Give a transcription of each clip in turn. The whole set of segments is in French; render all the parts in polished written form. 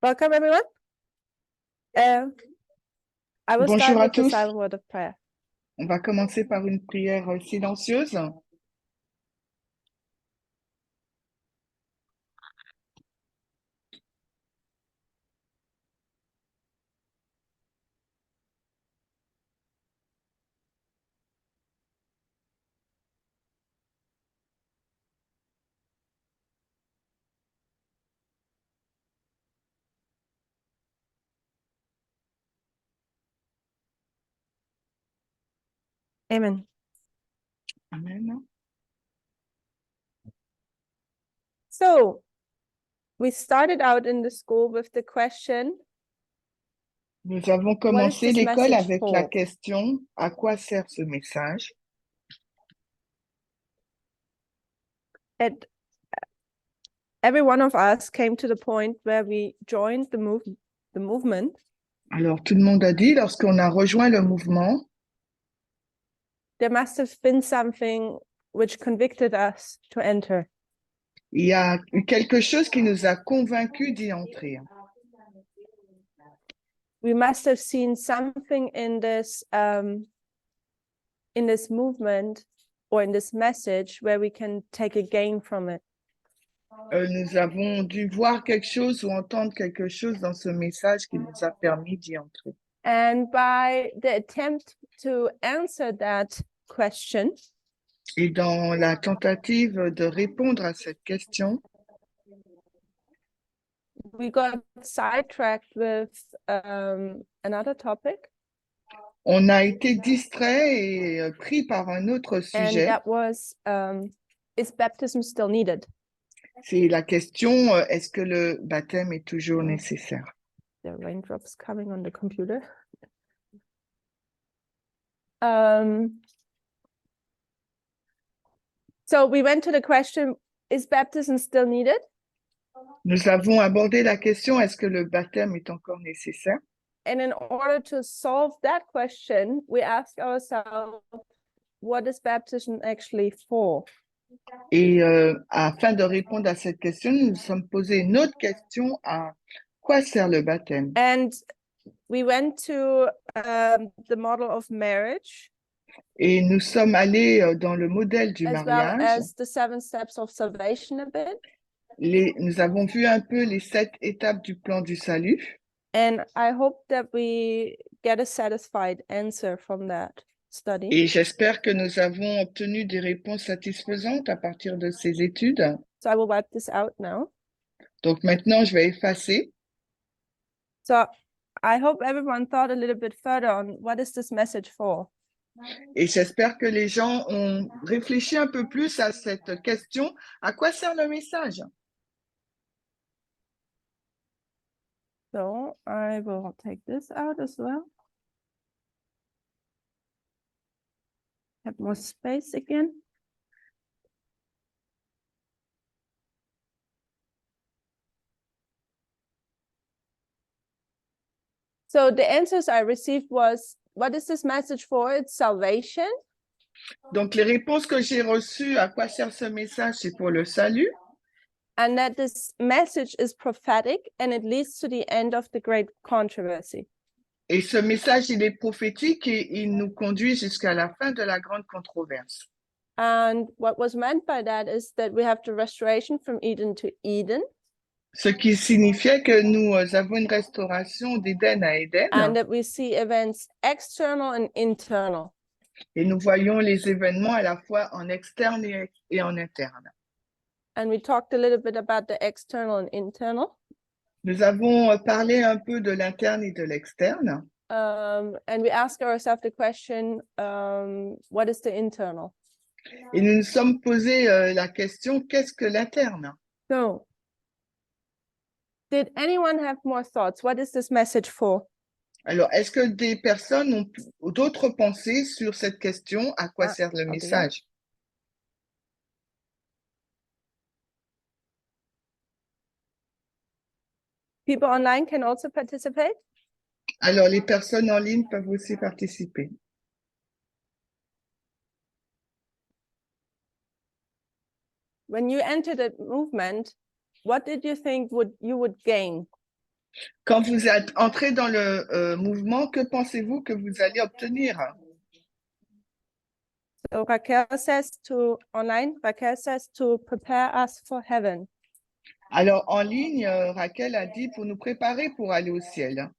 Welcome, everyone. I will Bonjour start à with the tous. silent word of prayer. On va commencer par une prière silencieuse. Amen. Amen. So, we started out in the school with the question, Nous avons what is commencé this l'école message avec la for? question « À quoi sert ce message ?» And every one of us came to the point where we joined the movement. Alors, tout le monde a dit, lorsqu'on a rejoint le mouvement, There must have been something which convicted us to enter. il y a eu quelque chose qui nous a convaincus d'y entrer. We must have seen something in this movement or in this message where we can take a gain from it. Nous avons dû voir quelque chose ou entendre quelque chose dans ce message qui nous a permis d'y entrer. And by the attempt to answer that question, Et dans la tentative de répondre à cette question, we got sidetracked with another topic, on a été distrait et pris par un autre and sujet. that was, is baptism still needed? C'est la question, est-ce que le baptême est toujours nécessaire? The raindrops coming on the computer. So we went to the question, is baptism still needed? Nous avons abordé la question, est-ce que le baptême est encore nécessaire? And in order to solve that question, we ask ourselves, what is baptism actually for? Et afin de répondre à cette question, nous nous sommes posé une autre question, à quoi sert le baptême? And we went to the model of marriage, Et nous sommes allés dans le modèle du as well mariage. as the 7 steps of salvation a bit. Nous avons vu un peu les 7 étapes du plan du salut. And I hope that we get a satisfied answer from that study. Et j'espère que nous avons obtenu des réponses satisfaisantes à partir de ces études. So I will wipe this out now. Donc maintenant, je vais effacer. So I hope everyone thought a little bit further on what is this message for? Et j'espère que les gens ont réfléchi un peu plus à cette question. À quoi sert le message? So I will take this out as well. Have more space again. So the answers I received was, what is this message for? It's salvation. Donc, les réponses que j'ai reçues, à quoi sert ce message? C'est pour le salut. And that this message is prophetic and it leads to the end of the great controversy. Et ce message, il est prophétique et il nous conduit jusqu'à la fin de la grande controverse. And what was meant by that is that we have the restoration from Eden to Eden. Ce qui signifiait que nous avons une restauration d'Éden à Éden. And that we see events external and internal. Et nous voyons les événements à la fois en externe et en interne. And we talked a little bit about the external and internal. Nous avons parlé un peu de l'interne et de l'externe. And we ask ourselves the question, what is the internal? Et nous nous sommes posé la question, qu'est-ce que l'interne? So, did anyone have more thoughts? What is this message for? Alors, est-ce que des personnes ont d'autres pensées sur cette question, à quoi sert le message? People online can also participate. Alors, les personnes en ligne peuvent aussi participer. When you entered the movement, what did you think you would gain? Quand vous êtes entré dans le mouvement, que pensez-vous que vous allez obtenir? So Raquel says Raquel says to prepare us for heaven. Alors, en ligne, Raquel a dit pour nous préparer pour aller au ciel.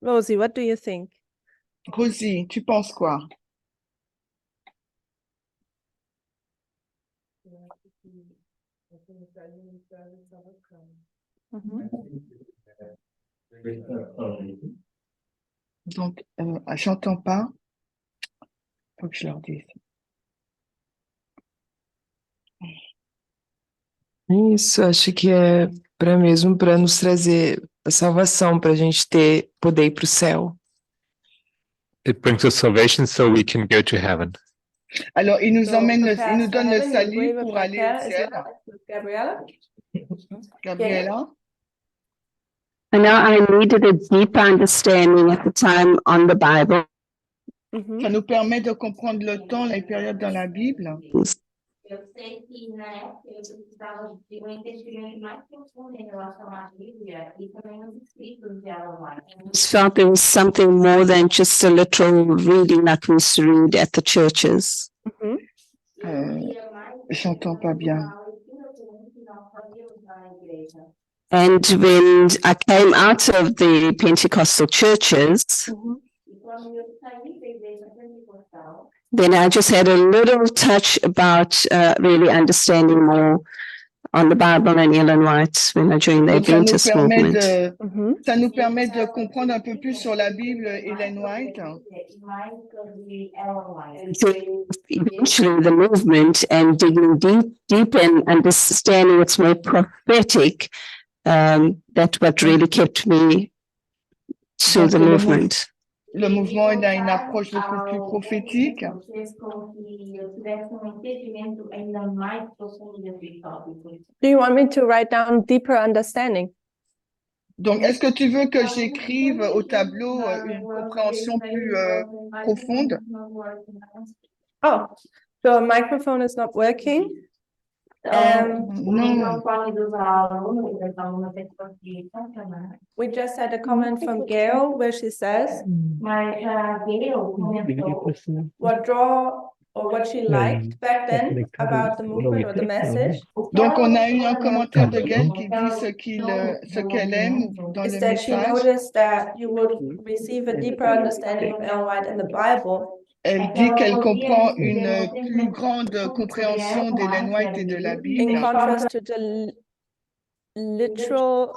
Rosie, what do you think? Rosie, tu penses quoi? Donc, j'entends pas. Faut que je leur dise. Isso, acho que é para nos trazer a salvação, para a gente poder ir para o céu. It brings us salvation so we can go to heaven. Alors, il nous So emmène, prepare il nous us for donne le heaven, you agree salut with pour aller Raquel au as ciel. well as with Gabriella? Gabriela? I know I needed a deeper understanding at the time on the Bible. Ça nous permet de comprendre le temps, les périodes dans la Bible. Eu sei que na época eu precisava de um entendimento mais profundo em relação à Bíblia e também os escritos de Ellen White. I just felt there was something more than just a literal reading like we used to read at the churches. J'entends pas bien. And when I came out of the Pentecostal churches, then I just had a little touch about really understanding more on the Bible and Ellen White when I joined the Donc, Adventist movement. ça nous permet de comprendre un peu plus sur la Bible, Ellen White. Eventually the movement and digging deep and understanding what's more prophetic, that's what really kept me to Donc, the movement. Le mouvement, il a une approche beaucoup plus prophétique. Do you want me to write down deeper understanding? Donc, est-ce que tu veux que j'écrive au tableau une compréhension plus profonde? Oh, the microphone is not working. Non. We just had a comment from Gail where she says what she liked back then about the movement or the message Donc, on a eu un commentaire de Gaël qui dit ce qu'elle aime dans le is that she message. noticed that you would receive a deeper understanding of Ellen White in the Bible. Elle dit qu'elle comprend une plus grande compréhension d'Ellen White et de la Bible. In contrast to the literal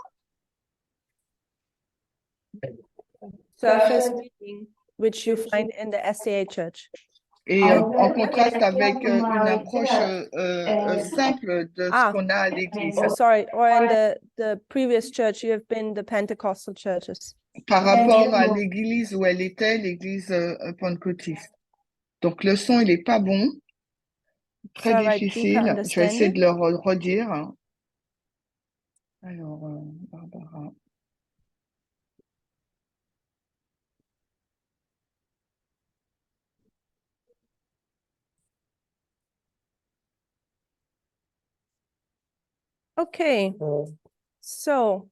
surface reading which you find in the SDA Church. Et en contraste avec une approche simple de ce qu'on a à l'Église. Oh, sorry, or in the previous church, you have been the Pentecostal churches. Par rapport à l'Église où elle était, l'Église pentecôtiste. Donc le son, il n'est pas bon, très difficile. Je vais essayer de le redire. Alors, Barbara. Okay, so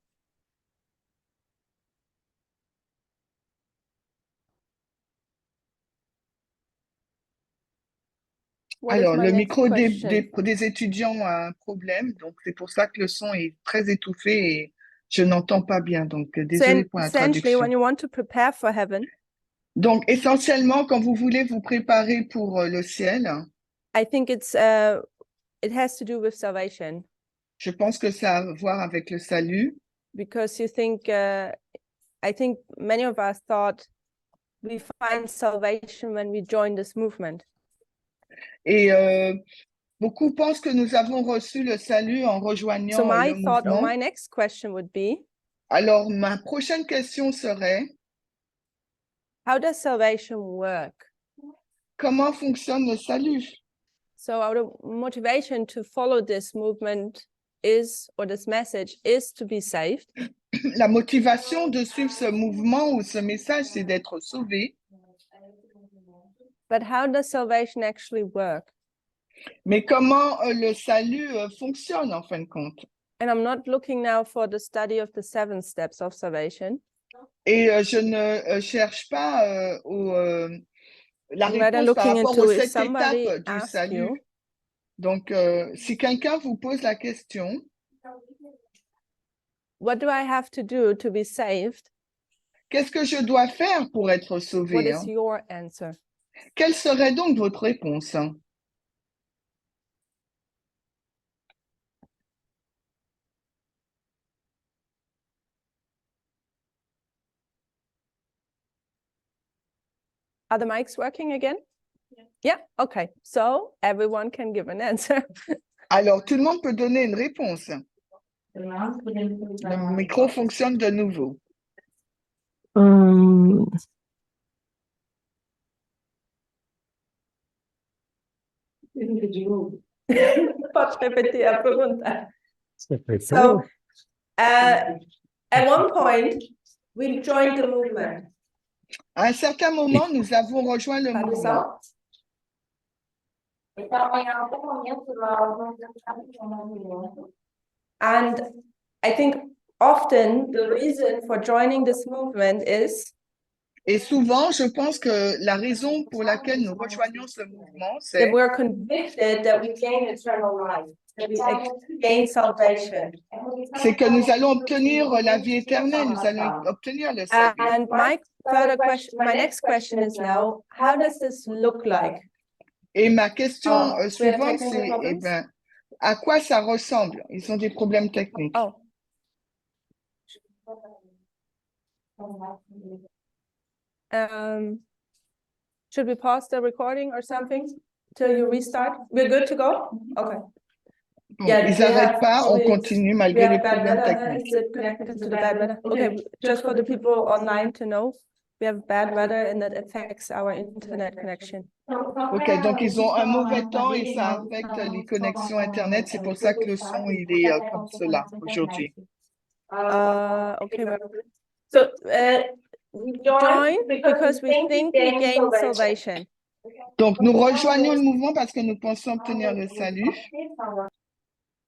alors, le micro des étudiants a un problème, donc c'est pour ça que le son est très étouffé et je n'entends pas bien, donc désolé pour la traduction. When you want to prepare for heaven, donc, essentiellement, quand vous voulez vous préparer pour le ciel, I think it has to do with salvation. Je pense que ça a à voir avec le salut. Because you think, I think many of us thought we find salvation when we join this movement. Et beaucoup pensent que nous avons reçu le salut en rejoignant le mouvement. My next question would be, alors, ma prochaine question serait, how does salvation work? Comment fonctionne le salut? So our motivation to follow this movement is, or this message is to be saved. la motivation de suivre ce mouvement ou ce message, c'est d'être sauvé. But how does salvation actually work? Mais comment le salut fonctionne en fin de compte? And I'm not looking now for the study of the 7 steps of salvation. Et je ne cherche pas la I'm rather réponse par looking rapport into aux if 7 somebody étapes du asks salut. you, Donc, si quelqu'un vous pose la question, what do I have to do to be saved? qu'est-ce que je dois faire pour être What sauvé? is your answer? Quelle serait donc votre réponse? Are the mics working again? Yeah, okay. So everyone can give an answer. Alors, tout le monde peut donner une réponse. Le micro fonctionne de nouveau. Posso repetir a pergunta? So, at one point, we joined the movement. À un certain moment, nous avons rejoint le mouvement. Tradução? Então, em algum momento, nós entramos no movimento. And I think often the reason for joining this movement is Et souvent, je pense que la raison pour laquelle nous rejoignons ce mouvement, that c'est we're convicted that we gain eternal life, that we gain salvation. que nous allons obtenir la vie éternelle, nous allons obtenir le salut. And my next question is now, how does this look like? Et ma question we have suivante, technical c'est problems? à quoi ça ressemble? Ils ont des problèmes techniques. Oh, should we pause the recording or something till you restart? We're good to go? Okay. Bon, Yeah, ils we n'arrêtent have pas, on always- continue We malgré les have bad problèmes weather. techniques. Is it connected to the bad weather? Okay, just for the people online to know, we have bad weather and that affects our internet connection. Ok, donc ils ont un mauvais temps et ça affecte les connexions Internet. C'est pour ça que le son, il est comme cela aujourd'hui. Okay. So we join because we think we gain salvation. Donc, nous rejoignons le mouvement parce que nous pensons obtenir le salut.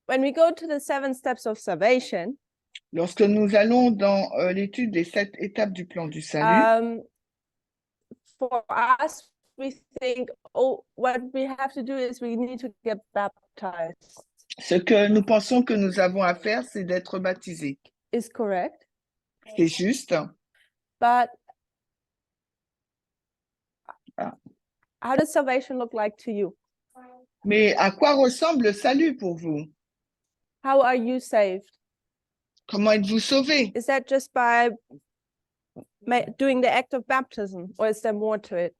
When we go to the 7 steps of salvation, Lorsque nous allons dans l'étude des 7 étapes du plan du salut, for us, we think, oh, what we have to do is we need to get baptized. ce que nous pensons que nous avons à faire, c'est d'être baptisés. Is correct. C'est juste. But how does salvation look like to you? Mais à quoi ressemble le salut pour vous? How are you saved? Comment êtes-vous sauvés? Is that just by doing the act of baptism, or is there more to it?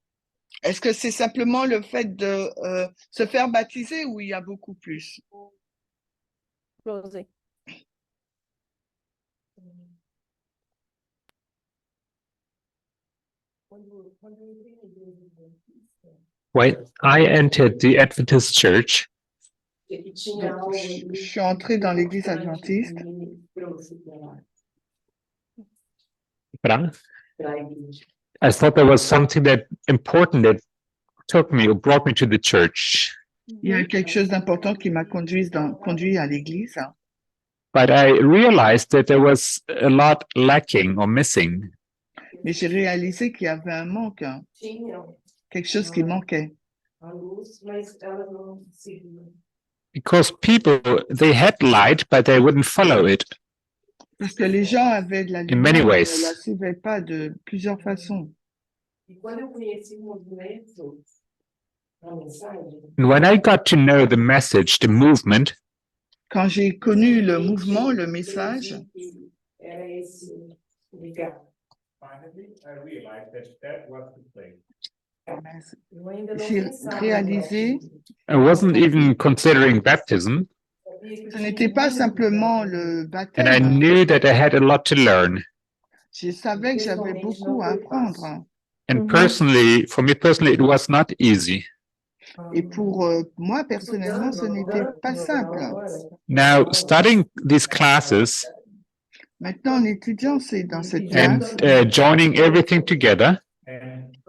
Est-ce que c'est simplement le fait de se faire baptiser ou il y a beaucoup plus? Rosie. When I entered the Adventist church, Donc, je suis entrée dans l'église adventiste. I thought there was something that important that took me or brought me to the church. Il y a quelque chose d'important qui m'a conduit à l'église. But I realized that there was a lot lacking or missing. Mais j'ai réalisé qu'il y avait un manque, quelque chose qui manquait. Because people, they had light, but they wouldn't follow it. Parce que les gens avaient de la In many lumière, mais ways. ne la suivaient pas de plusieurs façons. And when I got to know the message, the movement, Quand j'ai connu le mouvement, le message, j'ai réalisé I wasn't even considering baptism, que ce n'était pas simplement le and I baptême. knew that I had a lot to learn. Je savais que j'avais beaucoup à apprendre. And personally, for me personally, it was not easy. Et pour moi, personnellement, ce n'était pas simple. Now, studying these classes, Maintenant, en étudiant dans cette and classe joining everything together,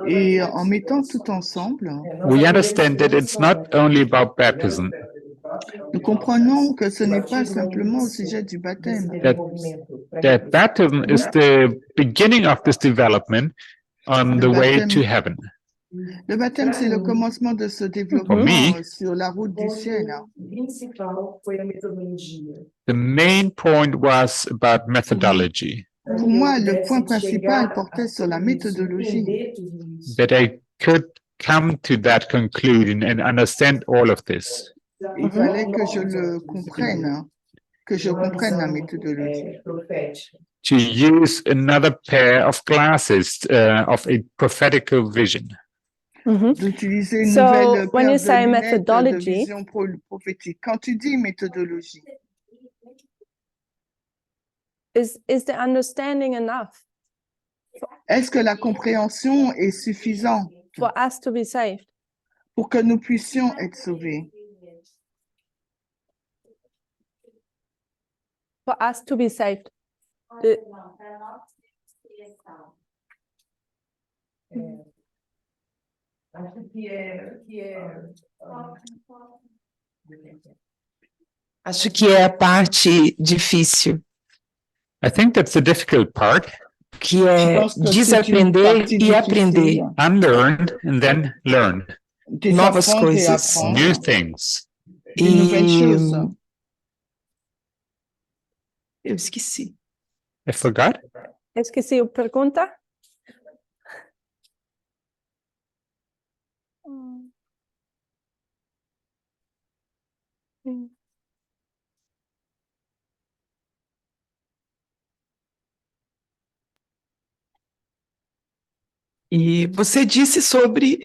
et en mettant tout ensemble, we understand that it's not only about baptism, nous comprenons que ce n'est pas simplement au sujet du baptême, that baptism is the beginning of this development on the way to heaven. Le baptême, c'est le commencement de ce développement me, sur la route du ciel. The main point was about methodology, Pour moi, le point principal portait sur la méthodologie, that I could come to that conclusion and understand all of this. Il fallait que je comprenne la méthodologie. To use another pair of glasses of a prophetical vision. D'utiliser une So, nouvelle when paire you de say lunettes de methodology, vision prophétique. Quand tu dis méthodologie, is the understanding enough est-ce que la compréhension est suffisante for us to be saved? pour que nous puissions être sauvés? For us to be saved. Acho que é a parte difícil, I think that's the difficult part. que Je é pense que c'est une desaprender partie e difficile. aprender Unlearn and then learn novas Désapprendre et coisas. apprendre new things. de nouvelles choses. Eu esqueci. I forgot. Esqueci a pergunta? E você disse sobre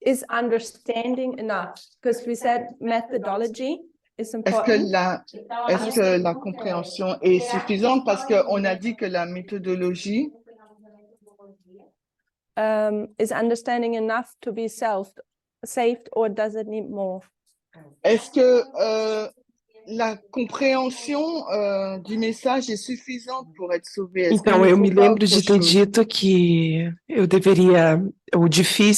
Is understanding enough? Because we said methodology is Est-ce que important. la compréhension est suffisante? Parce qu'on a dit que la méthodologie, Is understanding enough to be saved, or does it need more? est-ce que la compréhension du message est suffisante pour être sauvé? Est-ce qu'il Então, ne eu faut me pas lembro de autre ter chose? dito que eu deveria,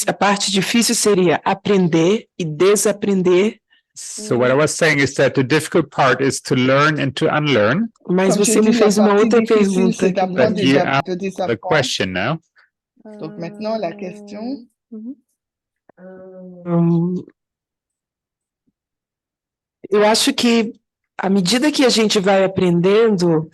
a parte difícil seria aprender e desaprender, So what I was saying is that the difficult part is to learn and to unlearn. mas Comme você j'ai me dit, la fez uma partie outra difficile, pergunta. c'est d'apprendre But you asked de the désapprendre. question now. Donc maintenant, la question, Eu acho que à medida que a gente vai aprendendo,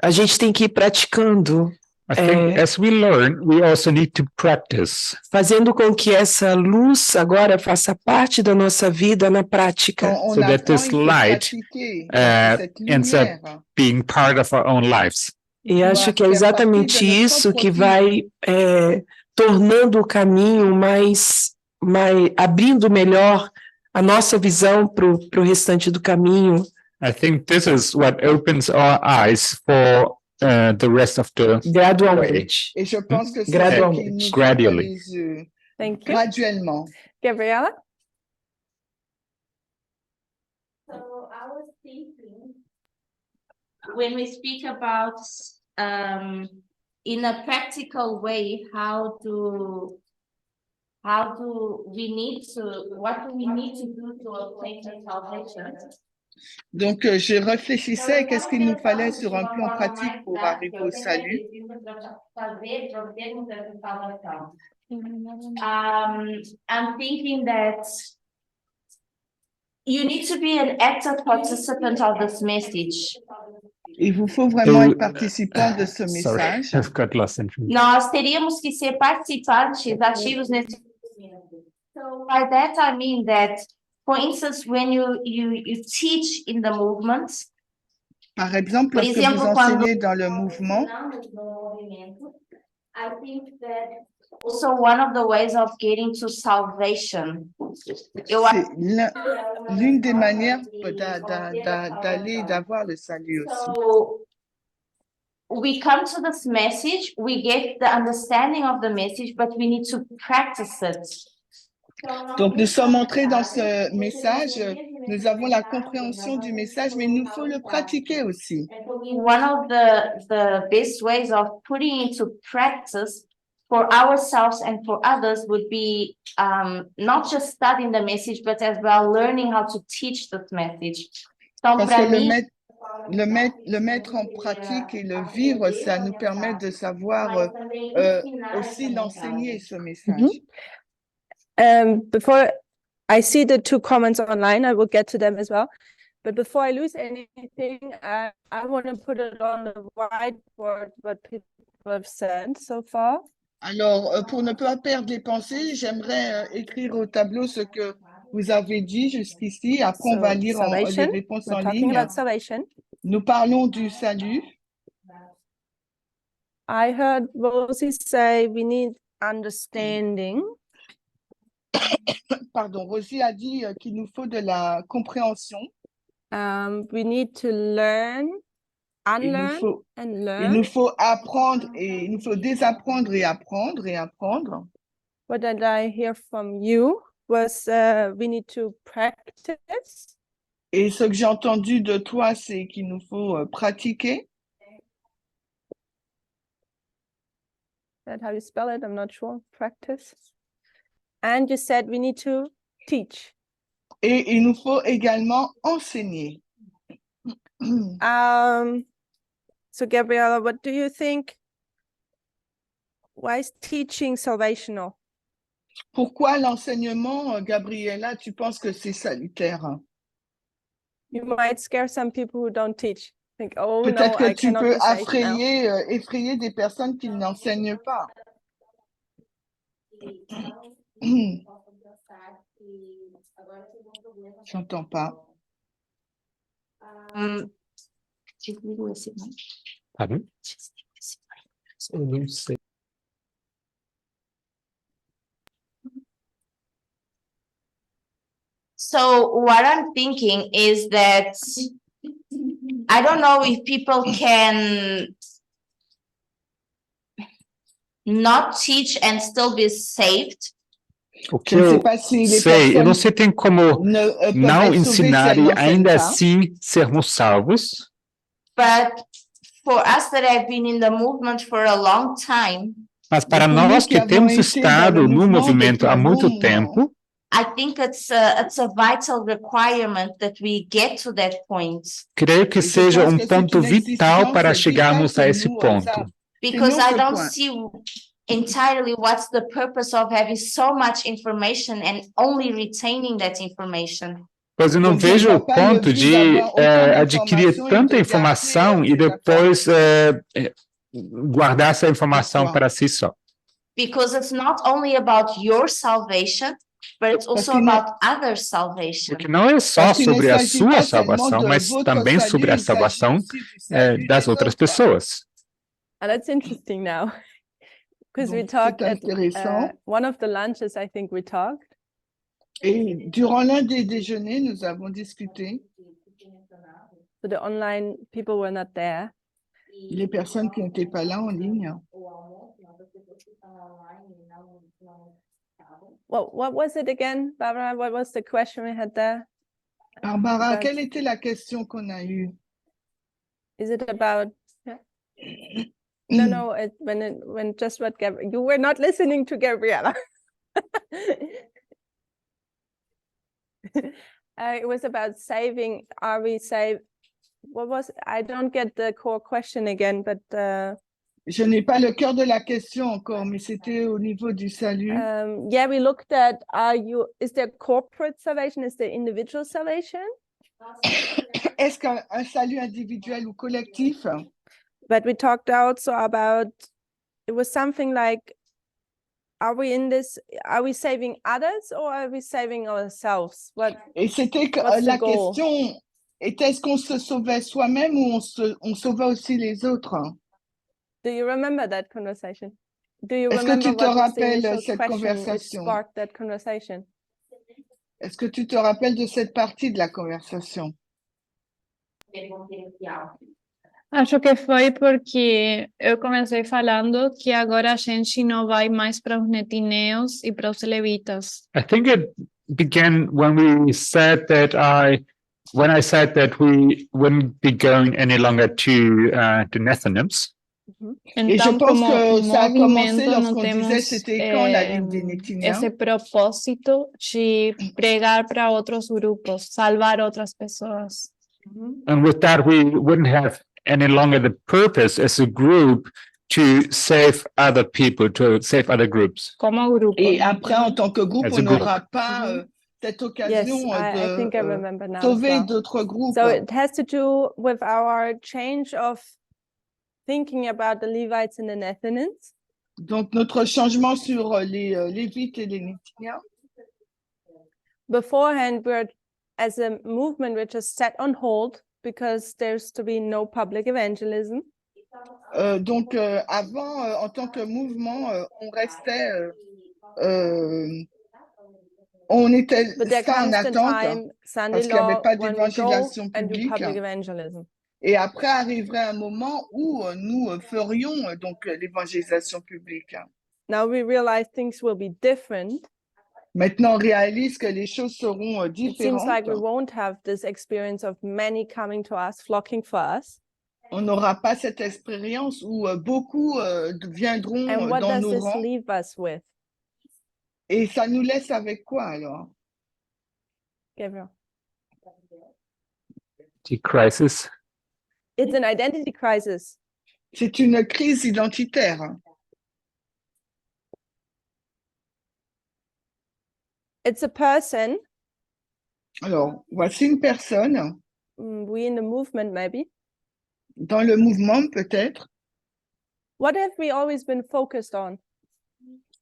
a gente tem que ir praticando, I think as we learn, we also need to practice, fazendo com que essa luz agora faça parte da nossa vida na prática. quand on So that apprend, this il faut light, pratiquer. Donc, cette ends up lumière being part of our own lives. E acho que é faire partie exatamente de notre isso propre que vie. vai tornando o caminho abrindo melhor a nossa visão para o restante do caminho. I think this is what opens our eyes for the rest of the way. Gradualmente. Et je pense que c'est Graduellement. ce qui nous Gradually. ouvre les yeux. Thank you. Graduellement. Gabriella? So I was thinking, when we speak about in a practical way, what do we need to do to obtain the salvation? Donc, je réfléchissais, qu'est-ce qu'il nous fallait sur un plan pratique pour arriver au salut? I'm thinking that you need to be an active participant of this message. Il vous faut vraiment So- être participant de ce Sorry, message. I've got lost in translation. Nós teríamos que ser participantes ativos nesse. So by that I mean that, for instance, when you teach in the movement, Par exemple, por lorsque vous exemplo, quando enseignez dans le mouvement, I think that also one of the ways of getting to salvation. Eu c'est l'une des manières d'aller, d'avoir le salut aussi. So we come to this message, we get the understanding of the message, but we need to practice it. Donc, nous sommes entrés dans ce message, nous avons la compréhension du message, mais il nous faut le pratiquer aussi. One of the best ways of putting into practice for ourselves and for others would be not just studying the message, but as well learning how to teach this message. Então, Parce para que mim, le mettre en pratique et le vivre, ça nous permet de savoir aussi l'enseigner, ce message. Before I see the 2 comments online, I will get to them as well. But before I lose anything, I want to put it on the whiteboard what people have said so far. Alors, pour ne pas perdre les pensées, j'aimerais écrire au tableau ce que vous avez dit jusqu'ici. Après, on va lire les réponses en ligne. Nous parlons du salut. I heard Rosie say we need understanding. Pardon, Rosie a dit qu'il nous faut de la compréhension. We need to learn, unlearn, and learn. Il nous faut apprendre et il nous faut désapprendre et apprendre et apprendre. What did I hear from you was we need to practice. Et ce que j'ai entendu de toi, c'est qu'il nous faut pratiquer. That's how you spell it, I'm not sure. Practice. And you said we need to teach. Et il nous faut également enseigner. So Gabriella, what do you think? Why is teaching salvational? Pourquoi l'enseignement, Gabriella, tu penses que c'est salutaire? You might scare some people who don't teach. Think, oh Peut-être no, que I tu cannot peux be saved effrayer des personnes qui n'enseignent pas. J'entends pas. Pardon? Eu não sei. so what I'm thinking is that I don't know if people can not teach and still be saved. O que eu sei, eu não sei tem como não ensinar e ainda assim sermos salvos. But for us that have been in the movement for a long time, mas para nós que temos estado no movimento há muito tempo, I think it's a vital requirement that we get to that point. Creio que seja ponto vital para chegarmos a esse ponto. Because I don't see entirely what's the purpose of having so much information and only retaining that information. Pois eu não vejo o ponto de adquirir tanta informação e depois guardar essa informação para si só. Because it's not only about your salvation, but it's also about other salvation. Porque não é só sobre a sua salvação, mas também sobre a salvação das outras pessoas. That's interesting now. Because we talked at one of the lunches, I think we talked. Et durant l'un des déjeuners, nous avons discuté. So the online people were not there. Les personnes qui n'étaient pas là en ligne. What was it again, Barbara? What was the question we had there? Barbara, quelle était la question qu'on a eue? Is it about? No, when just what you were not listening to Gabriella. It was about saving. Are we saved? What was? I don't get the core question again, but. Je n'ai pas le cœur de la question encore, mais c'était au niveau du salut. Yeah, we looked at. Is there corporate salvation? Is there individual salvation? Est-ce qu'un salut individuel ou collectif? But we talked also about, it was something like, are we in this, are we saving others or are we saving ourselves? Et c'était que la question était, est-ce qu'on se sauvait soi-même ou on sauvait aussi les autres? Do you remember that conversation? Est-ce que tu te rappelles cette conversation? That conversation? Est-ce que tu te rappelles de cette partie de la conversation? Acho que foi porque eu comecei falando que agora a gente não vai mais para os netineus e para os levitas. I think it began when we said that when I said that we wouldn't be going any longer to the Netherlands. Et je pense que ça a commencé lorsqu'on disait c'était quand la ligne des Nétiniens. Esse propósito de pregar para outros grupos, salvar outras pessoas. And with that, we wouldn't have any longer the purpose as a group to save other people, to save other groups. Como grupo. Et après, en tant que groupe, on n'aura pas cette occasion de sauver d'autres groupes. So it has to do with our change of thinking about the Levites in the Netherlands. Donc, notre changement sur les Lévites et les Nétiniens. Beforehand, we're as a movement which is set on hold because there's to be no public evangelism. Donc, avant, en tant que mouvement, on restait, on était ça en attente parce qu'il n'y avait pas d'évangélisation publique. Et après arriverait un moment où nous ferions donc l'évangélisation publique. Now we realize things will be different. Maintenant, on réalise que les choses seront différentes. It seems like we won't have this experience of many coming to us, flocking for us. On n'aura pas cette expérience où beaucoup viendront dans nos rangs. Leave us with? Et ça nous laisse avec quoi alors? Gabriel. Crisis. It's an identity crisis. C'est une crise identitaire. It's a person. Alors, voici une personne. We in the movement, maybe. Dans le mouvement, peut-être. What have we always been focused on?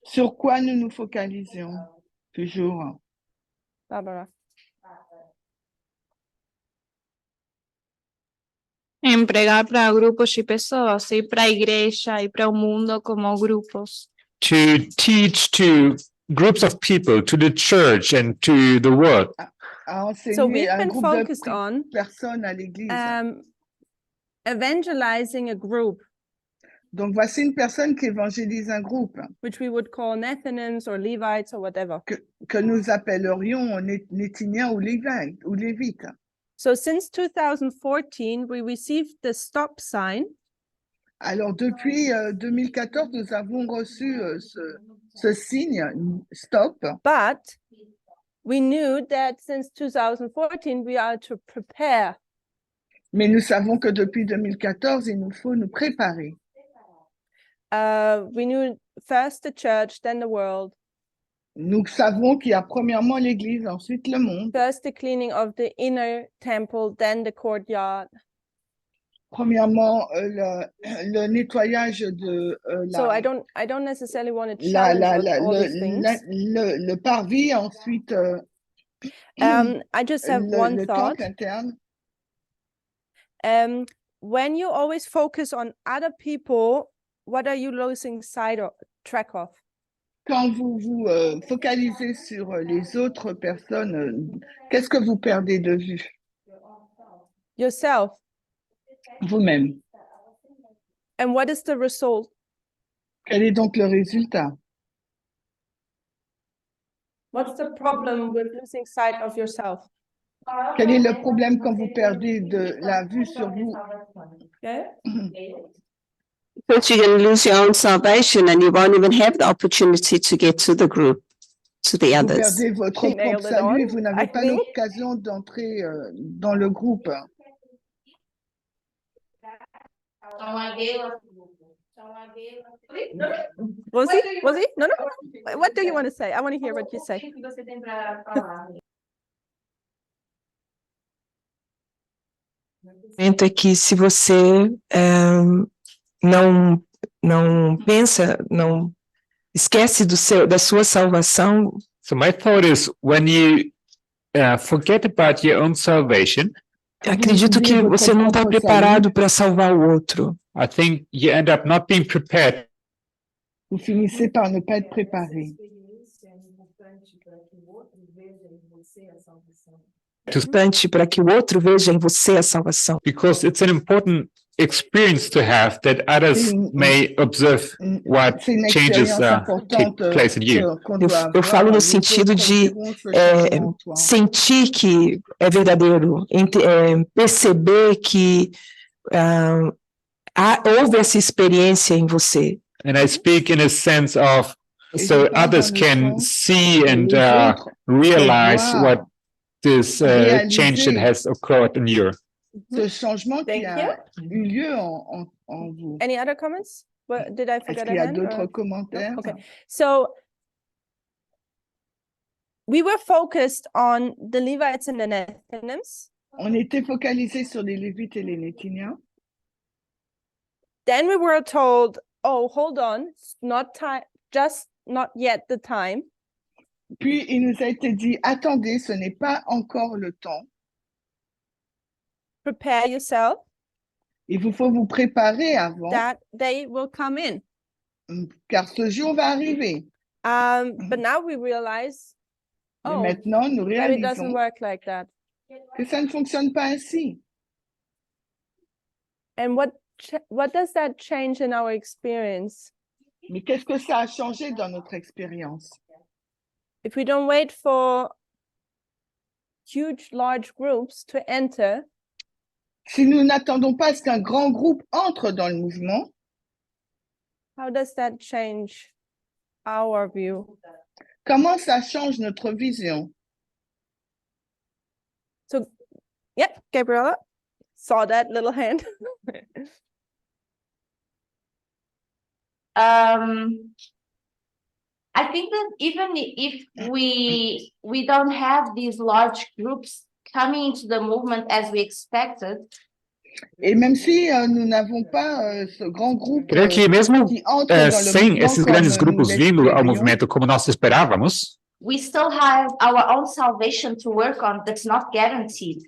Sur quoi nous nous focalisions? Toujours. Barbara. Em pregar para grupos de pessoas e para a igreja e para o mundo como grupos. To teach to groups of people, to the church and to the world. So we've been focused on evangelizing a group. Donc voici une personne qui évangélise un groupe. Which we would call Nethinians or Levites or whatever. Que nous appellerions Nétiniens ou Lévites. So since 2014, we received the stop sign. Alors depuis 2014, nous avons reçu ce signe stop. But we knew that since 2014, we are to prepare. Mais nous savons que depuis 2014, il nous faut nous préparer. We knew first the church, then the world. Nous savons qu'il y a premièrement l'Église, ensuite le monde. First the cleaning of the inner temple, then the courtyard. Premièrement, le nettoyage de So I don't necessarily want to challenge all these things. Le parvis, ensuite I just have one thought. Interne. When you always focus on other people, what are you losing track of? Quand vous vous focalisez sur les autres personnes, qu'est-ce que vous perdez de vue? Yourself. Vous-même. And what is the result? Quel est donc le résultat? What's the problem with losing sight of yourself? Quel est le problème quand vous perdez de la vue sur vous? Okay. Because you're going to lose your own salvation and you won't even have the opportunity to get to the group, to the others. Vous perdez votre propre salut et vous n'avez pas l'occasion d'entrer dans le groupe. Rosie? No. What do you want to say? I want to hear what you say. É que se você não pensa, não esquece da sua salvação. So my thought is when you forget about your own salvation. Acredito que você não está preparado para salvar o outro. I think you end up not being prepared. Vous finissez par ne pas être préparé. Importante para que o outro veja em você a salvação. Because it's an important experience to have that others may observe what changes take place in you. Eu falo no sentido de sentir que é verdadeiro, perceber que houve essa experiência em você. And I speak in a sense of so others can see and realize what this change that has occurred in you. Ce changement qui a eu lieu en vous. Any other comments? What, did I forget? Est-ce qu'il y a d'autres commentaires? Okay. So we were focused on the Levites and the Nethinims. On était focalisé sur les Lévites et les Néthiniens. Then we were told, oh, hold on, not time, just not yet the time. Puis il nous a été dit, attendez, ce n'est pas encore le temps. Prepare yourself. Il vous faut vous préparer avant. That day will come in. Car ce jour va arriver. But now we realize, oh, maintenant, nous it doesn't work like that. Que ça ne fonctionne pas ainsi. And what does that change in our experience? Mais qu'est-ce que ça a changé dans notre expérience? If we don't wait for huge, large groups to enter, si nous n'attendons pas à ce qu'un grand groupe entre dans le mouvement, how does that change our view? Comment ça change notre vision? So, yeah, Gabriella saw that little hand. I think that even if we don't have these large groups coming into the movement as we expected. Et même si nous n'avons pas ce grand groupe creio que mesmo sem esses grandes grupos vindo ao movimento como nós esperávamos, we still have our own salvation to work on that's not guaranteed.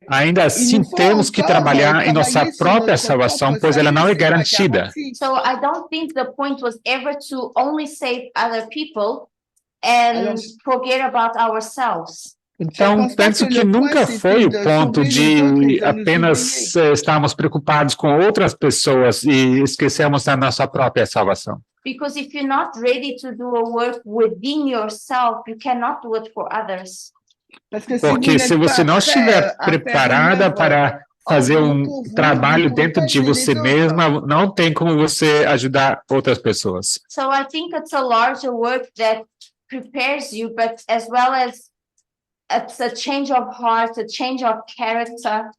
Ainda assim temos que trabalhar em nossa própria salvação, pois ela não é garantida. So I don't think the point was ever to only save other people and forget about ourselves. Então, penso que nunca foi o ponto de apenas estarmos preocupados com outras pessoas e esquecermos da nossa própria salvação. Because if you're not ready to do a work within yourself, you cannot do it for others. Porque se você não estiver preparada para fazer um trabalho dentro de você mesma, não tem como você ajudar outras pessoas. So I think it's a larger work that prepares you, but as well as it's a change of heart, a change of character.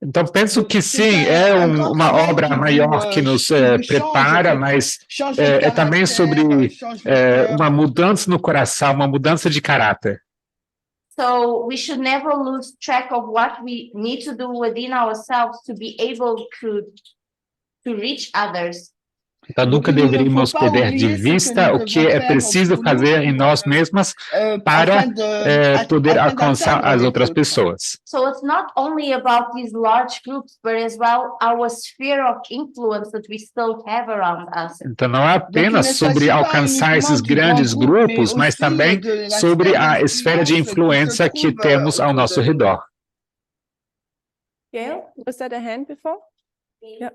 Então, penso que sim, é uma obra maior que nos prepara, mas é também sobre uma mudança no coração, uma mudança de caráter. So we should never lose track of what we need to do within ourselves to be able to reach others. Então, nunca deveríamos perder de vista o que é preciso fazer em nós mesmas para poder alcançar as outras pessoas. So it's not only about these large groups, but as well our sphere of influence that we still have around us. Então, não é apenas sobre alcançar esses grandes grupos, mas também sobre a esfera de influência que temos ao nosso redor. Gail, was that a hand before? Yeah.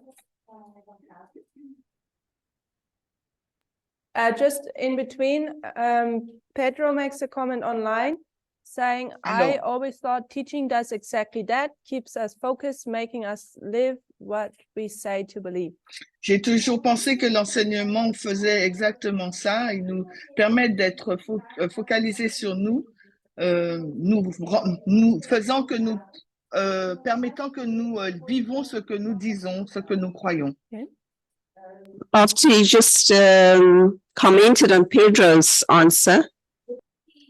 Just in between, Pedro makes a comment online saying, I always thought teaching does exactly that, keeps us focused, making us live what we say to believe. J'ai toujours pensé que l'enseignement faisait exactement ça. Il nous permet d'être focalisés sur nous, faisant que nous, permettant que nous vivons ce que nous disons, ce que nous croyons. Okay. After you just commented on Pedro's answer.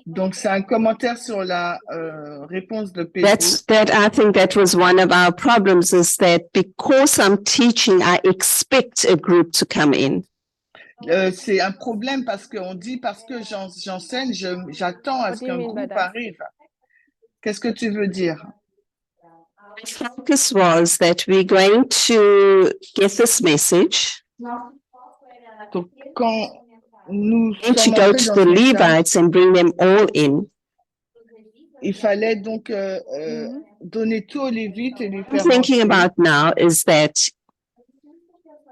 Donc, c'est un commentaire sur la réponse de Pedro. That I think that was one of our problems, is that because I'm teaching, I expect a group to come in. C'est un problème parce qu'on dit, parce que j'enseigne, j'attends à ce qu'un groupe arrive. Qu'est-ce que tu veux dire? My focus was that we're going to get this message. Donc, quand nous and to go to the Levites and bring them all in. Il fallait donc donner tout aux Lévites et les faire. What I'm thinking about now is that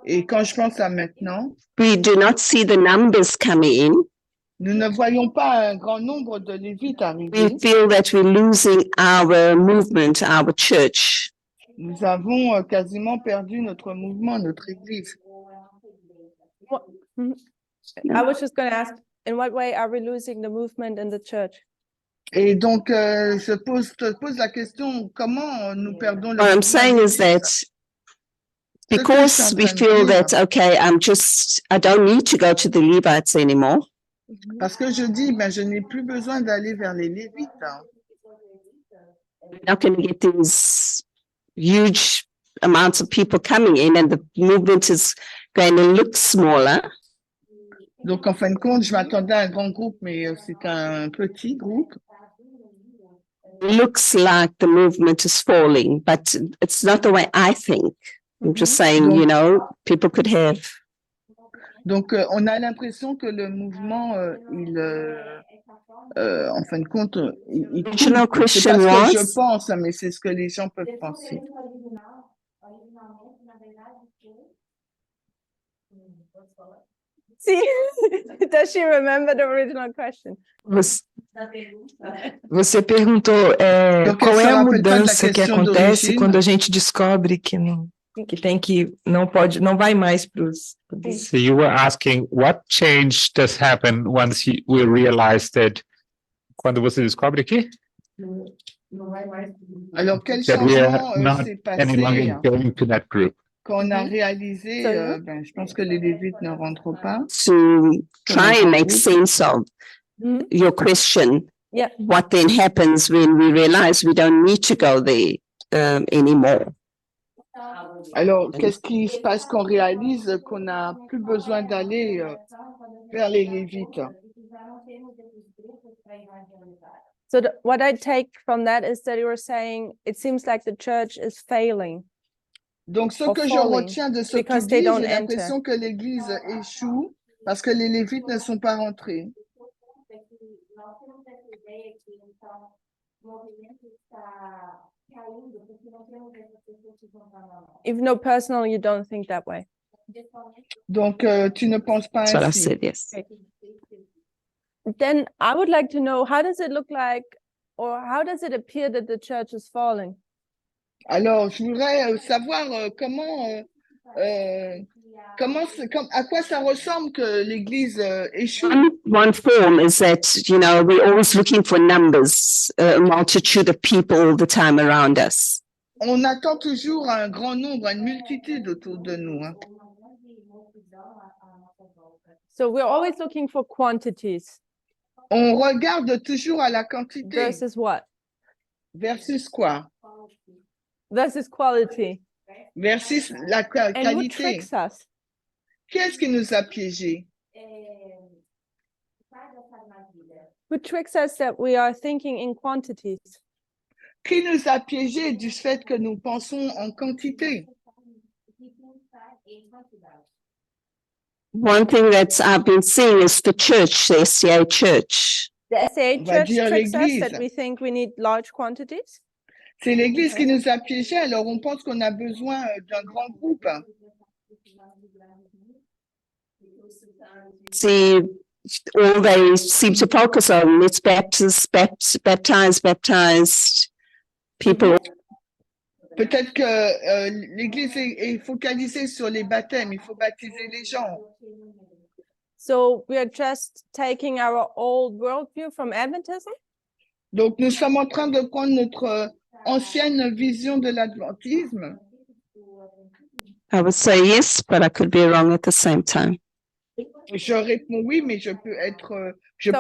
Et quand je pense à maintenant, we do not see the numbers coming in. nous ne voyons pas un grand nombre de Lévites arriver. We feel that we're losing our movement, our church. Nous avons quasiment perdu notre mouvement, notre église. I was just going to ask, in what way are we losing the movement in the church? Et donc, je te pose la question, comment nous perdons le What I'm mouvement saying is d'église? that because we feel that, okay, I don't need to go to the Levites anymore. Parce que je dis, ben, je n'ai plus besoin d'aller vers les Lévites. We're not going to get these huge amounts of people coming in and the movement is going to look smaller. Donc, en fin de compte, je m'attendais à un grand groupe, mais c'est un petit groupe. It looks like the movement is falling, but it's not the way I think. I'm just saying, Donc, you know, people could have. Donc, on a l'impression que le mouvement, en fin de compte, il Original coule. C'est Christian pas ce que je was, pense, mais c'est ce que les gens peuvent penser. See, does she remember the original question? Você perguntou Donc, qual elle é se a rappelle pas de la mudança que question acontece d'origine. quando a gente descobre que não pode, não vai mais para os. So you were asking what change does happen once we realize that quando você descobre que Alors, quel that we are changement not s'est any longer passé going to that group? quand on a réalisé, ben, je pense que les Lévites ne rentrent pas. to try and make group. sense of your question. Yeah. What then happens when we realize we don't need to go there anymore? Alors, qu'est-ce qui se passe qu'on réalise qu'on n'a plus besoin d'aller vers les Lévites? So what I take from that is that you were saying it seems like the church is failing. Donc, ce Or que je falling, retiens de ce que tu because they dis, don't j'ai l'impression que l'Église échoue parce que les Lévites ne sont pas rentrés. Even though personally you don't think that way. Donc, tu ne penses pas That's what I ainsi. said, yes. Then I would like to know, how does it look like, or how does it appear that the church is falling? Alors, je voudrais savoir à quoi ça ressemble que l'Église échoue. One form is that, you know, we're always looking for numbers, a multitude of people all the time around us. On attend toujours un grand nombre, une multitude autour de nous. Hein. So we're always looking for quantities. On regarde toujours à la quantité. Versus what? Versus quoi? Versus quality. Versus la And who qualité. tricks us? Qu'est-ce qui nous a piégés? Who tricks us that we are thinking in quantities? Qui nous a piégés du fait que nous pensons en quantité? One thing that I've been seeing is the church, the SCA church. The SCA On va church dire tricks us l'Église. that we think we need large quantities? C'est l'Église qui nous a piégés, alors on pense qu'on a besoin d'un grand groupe. See, all they seem to focus on is baptized people. Peut-être que l'Église est focalisée sur les baptêmes, il faut baptiser les gens. So we are just taking our old worldview from Adventism? Donc nous sommes en train de prendre notre ancienne vision de l'adventisme. I would say yes, but I could be wrong at the same time. Je réponds oui, mais je peux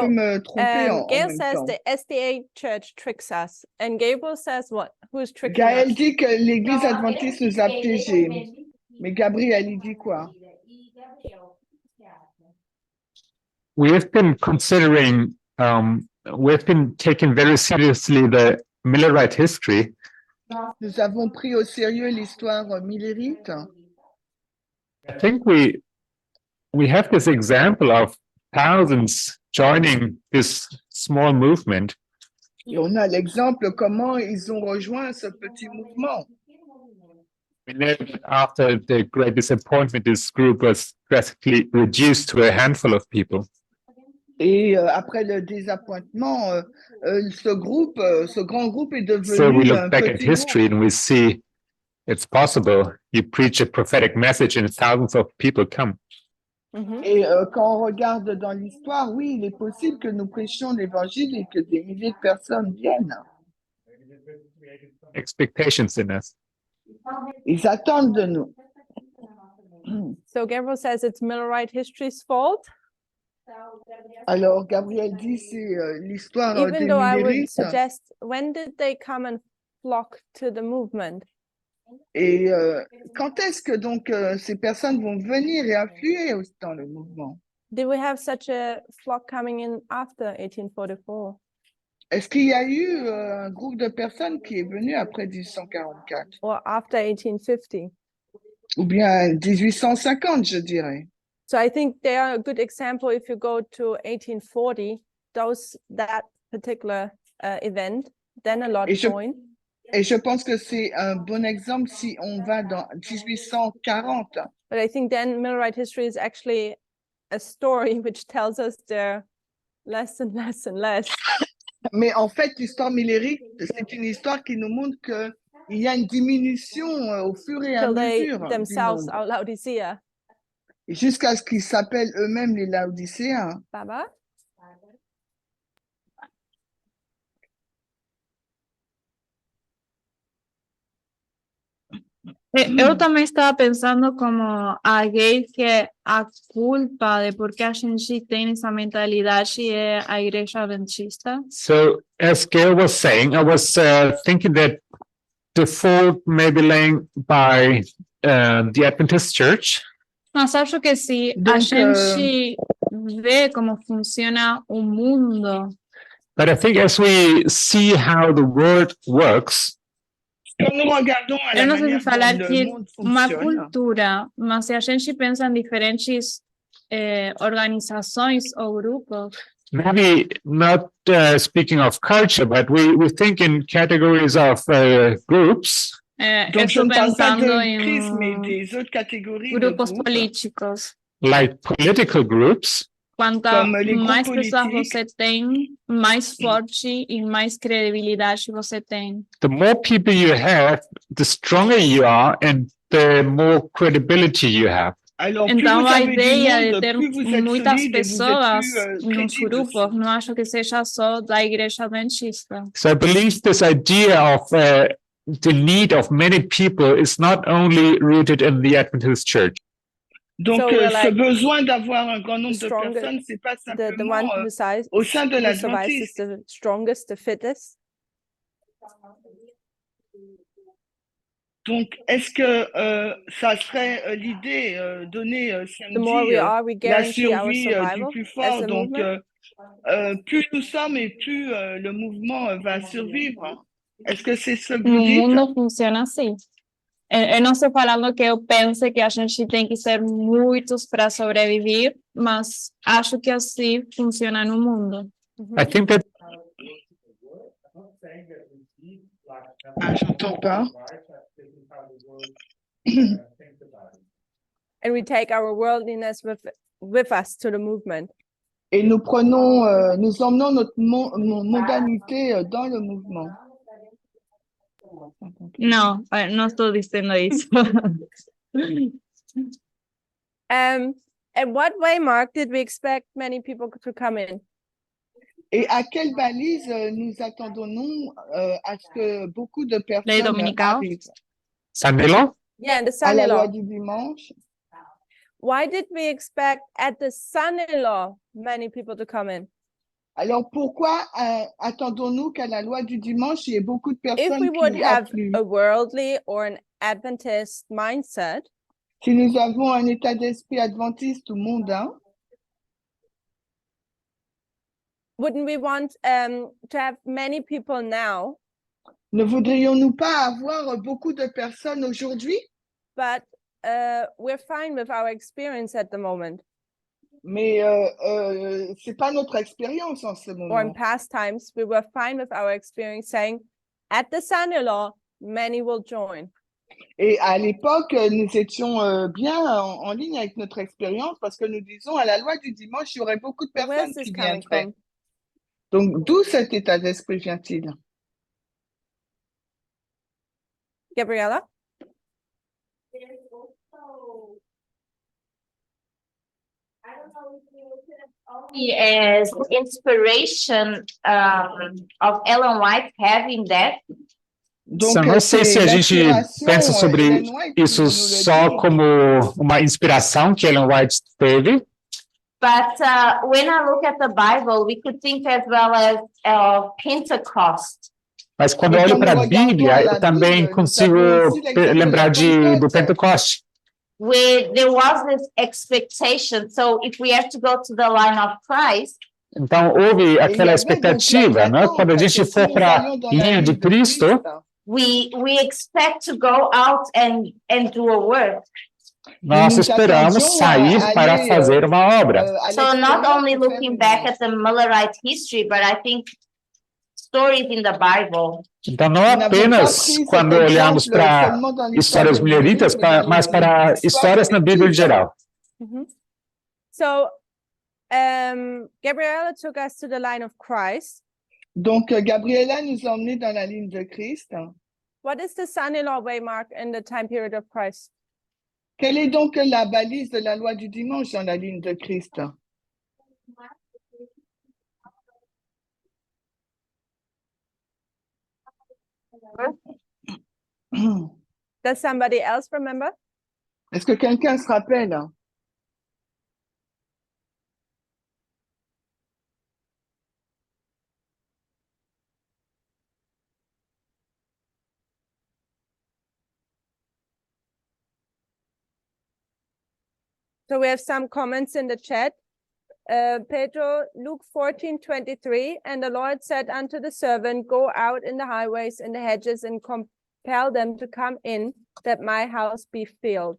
me tromper en Gail même says temps. the SDA church tricks us. And Gabriel says what? Who's tricking Gaël us? dit que l'Église adventiste nous a piégés. Mais Gabriel, il dit quoi? We've been considering, we've been taking very seriously the Millerite history. Nous avons pris au sérieux l'histoire millérite. I think we have this example of thousands joining this small movement. Et on a l'exemple comment ils ont rejoint ce petit mouvement. We know that after the great disappointment, this group was drastically reduced to a handful of people. Et après le désappointement, ce grand groupe est So we devenu look un back at petit groupe. history and we see it's possible. You preach a prophetic message and thousands of people come. Et quand on regarde dans l'histoire, oui, il est possible que nous prêchions l'évangile et que des milliers de personnes viennent. Expectations in us. Ils attendent de nous. So Gabriel says it's Millerite history's fault. Alors, Gabriel dit c'est l'histoire des Even though I would Millerites. suggest, when did they come and flock to the movement? Et quand est-ce que donc ces personnes vont venir et affluer dans le mouvement? Did we have such a flock coming in after 1844? Est-ce qu'il y a eu un groupe de personnes qui est venu après 1844? Or after 1850? Ou bien 1850, je dirais. So I think they are a good example if you go to 1840, that particular event, then a lot join. Et je pense que c'est un bon exemple si on va dans 1840. But I think then Millerite history is actually a story which tells us they're less and less and less. Mais en fait, l'histoire millérite, c'est une histoire qui nous montre qu'il y a une diminution au fur et à mesure. Themselves are Laodicea. Jusqu'à ce qu'ils s'appellent eux-mêmes les Laodicéens. Baba? Eu também estava pensando como alguém que a culpa de por que a gente tem essa mentalidade é a igreja adventista. So, as Gail was saying, I was thinking that the fault may be laying by the Adventist Church. Mas acho que se a gente vê como funciona o mundo. But I think as we see how the world works, eu não sei se falar que uma cultura, mas se a gente pensa em diferentes organizações ou grupos. Maybe not speaking of culture, but we think in categories of groups. Estou pensando em grupos políticos. Like political groups. Quanto mais pessoas você tem, mais forte e mais credibilidade você tem. The more people you have, the stronger you are and the more credibility you have. Então a ideia de ter muitas pessoas nos grupos, não acho que seja só da igreja adventista. So I believe this idea of the need of many people is not only rooted in the Adventist Church. Donc, ce besoin d'avoir un grand nombre de personnes, c'est pas simplement au sein de l'Adventiste. The strongest, the fittest. Donc, est-ce que ça serait l'idée donner samedi la survie du plus fort? Donc, plus nous sommes et plus le mouvement va survivre. Est-ce que c'est ce que vous dites? O mundo funciona assim. Eu não estou falando que eu pense que a gente tem que ser muitos para sobreviver, mas acho que assim funciona no mundo. I think that. J'entends pas. And we take our worldliness with us to the movement. Et nous emmenons notre mondanité dans le mouvement. Não, não estou dizendo isso. In what way, Mark, did we expect many people to come in? Et à quelle balise nous attendons-nous à ce que beaucoup de personnes arrivent? Sunday law? Yeah, the À Sunday la loi law. du dimanche. Why did we expect at the Sunday law many people to come in? Alors pourquoi attendons-nous qu'à la loi du dimanche, il y ait beaucoup de If personnes we would qui have affluent? a worldly or an Adventist mindset, Si nous avons un état d'esprit adventiste ou mondain, wouldn't we want to have many people now? ne voudrions-nous pas avoir beaucoup de personnes aujourd'hui? But we're fine with our experience at the moment. Mais c'est pas notre expérience en ce Or in moment. past times, we were fine with our experience saying, at the Sunday law, many will join. Et à l'époque, nous étions bien en ligne avec notre expérience parce que nous disons à la loi du dimanche, il y aurait beaucoup de personnes qui viendraient. Donc, d'où cet état d'esprit vient-il? Gabriella? As inspiration of Ellen White having that. Donc, não sei se a gente pensa sobre isso só como uma inspiração que Ellen White teve. But when I look at the Bible, we could think as well as Pentecost. Mas quando eu olho para a Bíblia, eu também consigo lembrar do Pentecoste. Where there was this expectation. So if we have to go to the line of Christ, então houve aquela expectativa, né? Quando a gente for para a linha de Cristo, we expect to go out and do a work. Nós esperamos sair para fazer uma obra. So not only looking back at the Millerite history, but I think stories in the Bible. Então, não apenas quando olhamos para histórias mileritas, mas para histórias na Bíblia em geral. So, Gabriella took us to the line of Christ. Donc, Gabriella nous a emmenés dans la ligne de Christ. What is the son-in-law waymark in the time period of Christ? Quelle est donc la balise de la loi du dimanche dans la ligne de Christ? Does somebody else remember? Est-ce que quelqu'un se rappelle? So we have some comments in the chat. Pedro, Luke 14:23, and the Lord said unto the servant, go out in the highways and the hedges and compel them to come in, that my house be filled.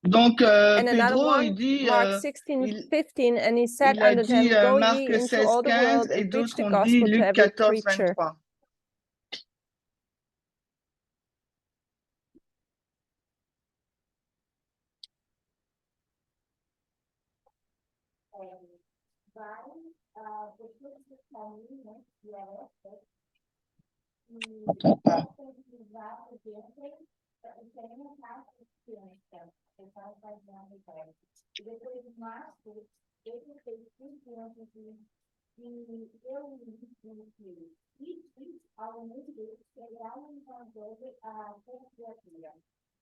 Donc, and another Pedro, one, il dit, Mark 16:15, and he said unto them, go ye into all the world and preach the gospel to every creature.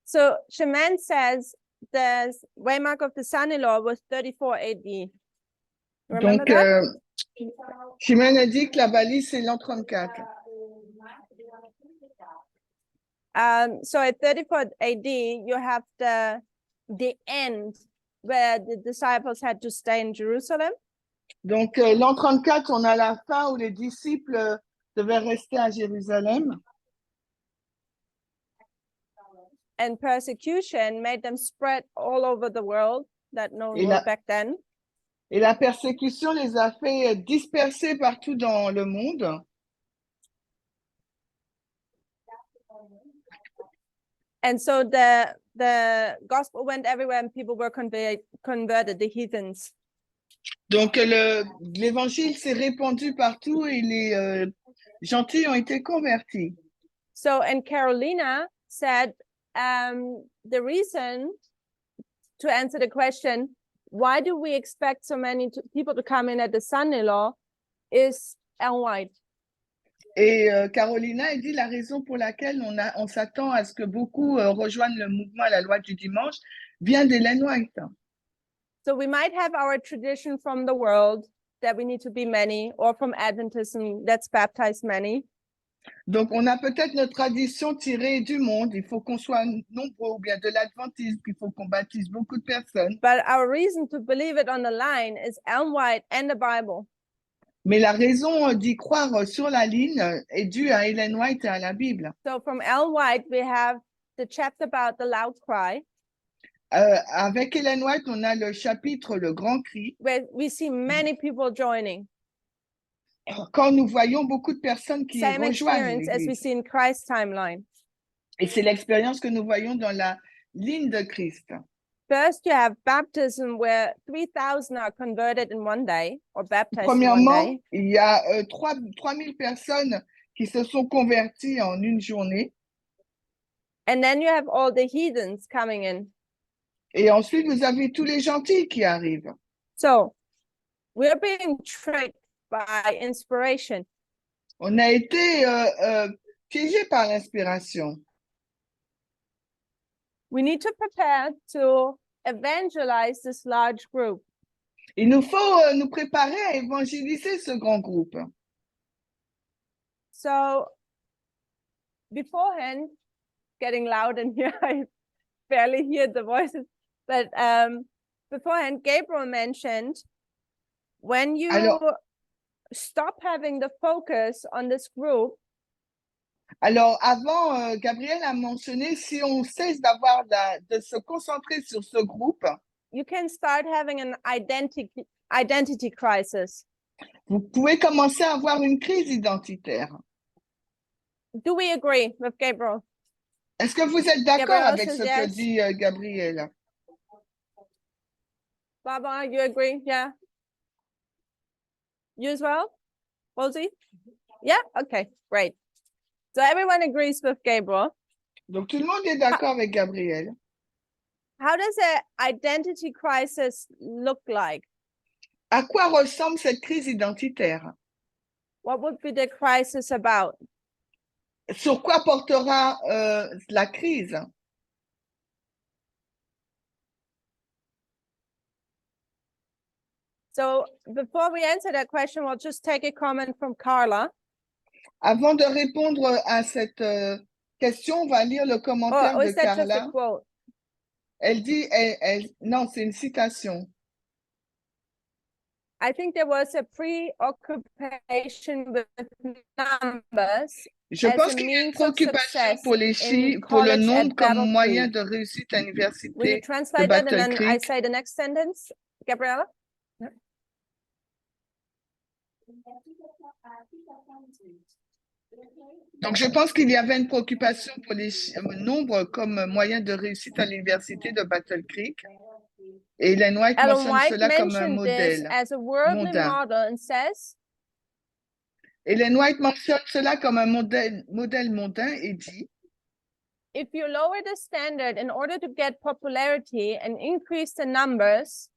So Shaman says the waymark of the son-in-law was 34 AD. Remember Donc, Chimène a dit que la balise, c'est l'an 34. So at 34 AD, you have the end where the disciples had to stay in Jerusalem. Donc, l'an 34, on a la fin où les disciples devaient rester à Jérusalem. And persecution made them spread all over the world that no one was back then. Et la persécution les a fait disperser partout dans le monde. And so the gospel went everywhere and people were converted, the heathens. Donc l'évangile s'est répandu partout et les gentils ont été convertis. So, and Carolina said the reason, to answer the question, why do we expect so many people to come in at the son-in-law, is Ellen White. Et Carolina a dit la raison pour laquelle on s'attend à ce que beaucoup rejoignent le mouvement à la loi du dimanche vient d'Ellen White. So we might have our tradition from the world that we need to be many, or from Adventism that's baptized many. Donc on a peut-être notre tradition tirée du monde, il faut qu'on soit nombreux, ou bien de l'adventisme, il faut qu'on baptise beaucoup de personnes. But our reason to believe it on the line is Ellen White and the Bible. Mais la raison d'y croire sur la ligne est due à Ellen White et à la Bible. So from Ellen White, we have the chapter about the loud cry. Avec Ellen White, on a le chapitre Le Grand Cri. Where we see many people joining. Quand nous voyons beaucoup de personnes qui Same rejoignent experience as we see in Christ's timeline. Et c'est l'expérience que nous voyons dans la ligne de Christ. First, you have baptism where 3,000 are converted in one day or baptized in one Premièrement, day. il y a 3000 personnes qui se sont converties en une journée. And then you have all the heathens coming in. Et ensuite, vous avez tous les gentils qui arrivent. So, we're being tricked by inspiration. On a été piégés par l'inspiration. We need to prepare to evangelize this large group. Il nous faut nous préparer à évangéliser ce grand groupe. So, beforehand, getting loud in here, I barely hear the voices, but beforehand, Gabriel mentioned when you stop having the focus on this group. Alors, avant, Gabriel a mentionné, si on cesse de se concentrer sur ce groupe, you can start having an identity crisis. Vous pouvez commencer à avoir une crise identitaire. Do we agree with Gabriel? Est-ce que vous êtes d'accord avec ce que yes. dit Gabriel? Baba, you agree? Yeah. You as well? Rosie? Yeah? Okay, great. So everyone agrees with Gabriel. Donc, tout le monde est d'accord avec Gabriel. How does an identity crisis look like? À quoi ressemble cette crise identitaire? What would be the crisis about? Sur quoi portera la crise? So before we answer that question, we'll just take a comment from Carla. Avant de répondre à cette question, on va lire le commentaire de Carla. Elle dit, non, c'est une citation. I think there was a preoccupation with numbers. Je pense qu'il y a une préoccupation pour les chiffres, pour le nombre comme moyen de réussite à l'université de Battle Creek. I say the next sentence, Gabriella? Donc, je pense qu'il y avait une préoccupation pour les nombres comme moyen de réussite à l'université de Battle Creek. Et Ellen White mentionne cela comme un modèle mondain. Ellen White mentionne cela comme un modèle mondain et dit: If you lower the standard in order to get popularity and increase the numbers,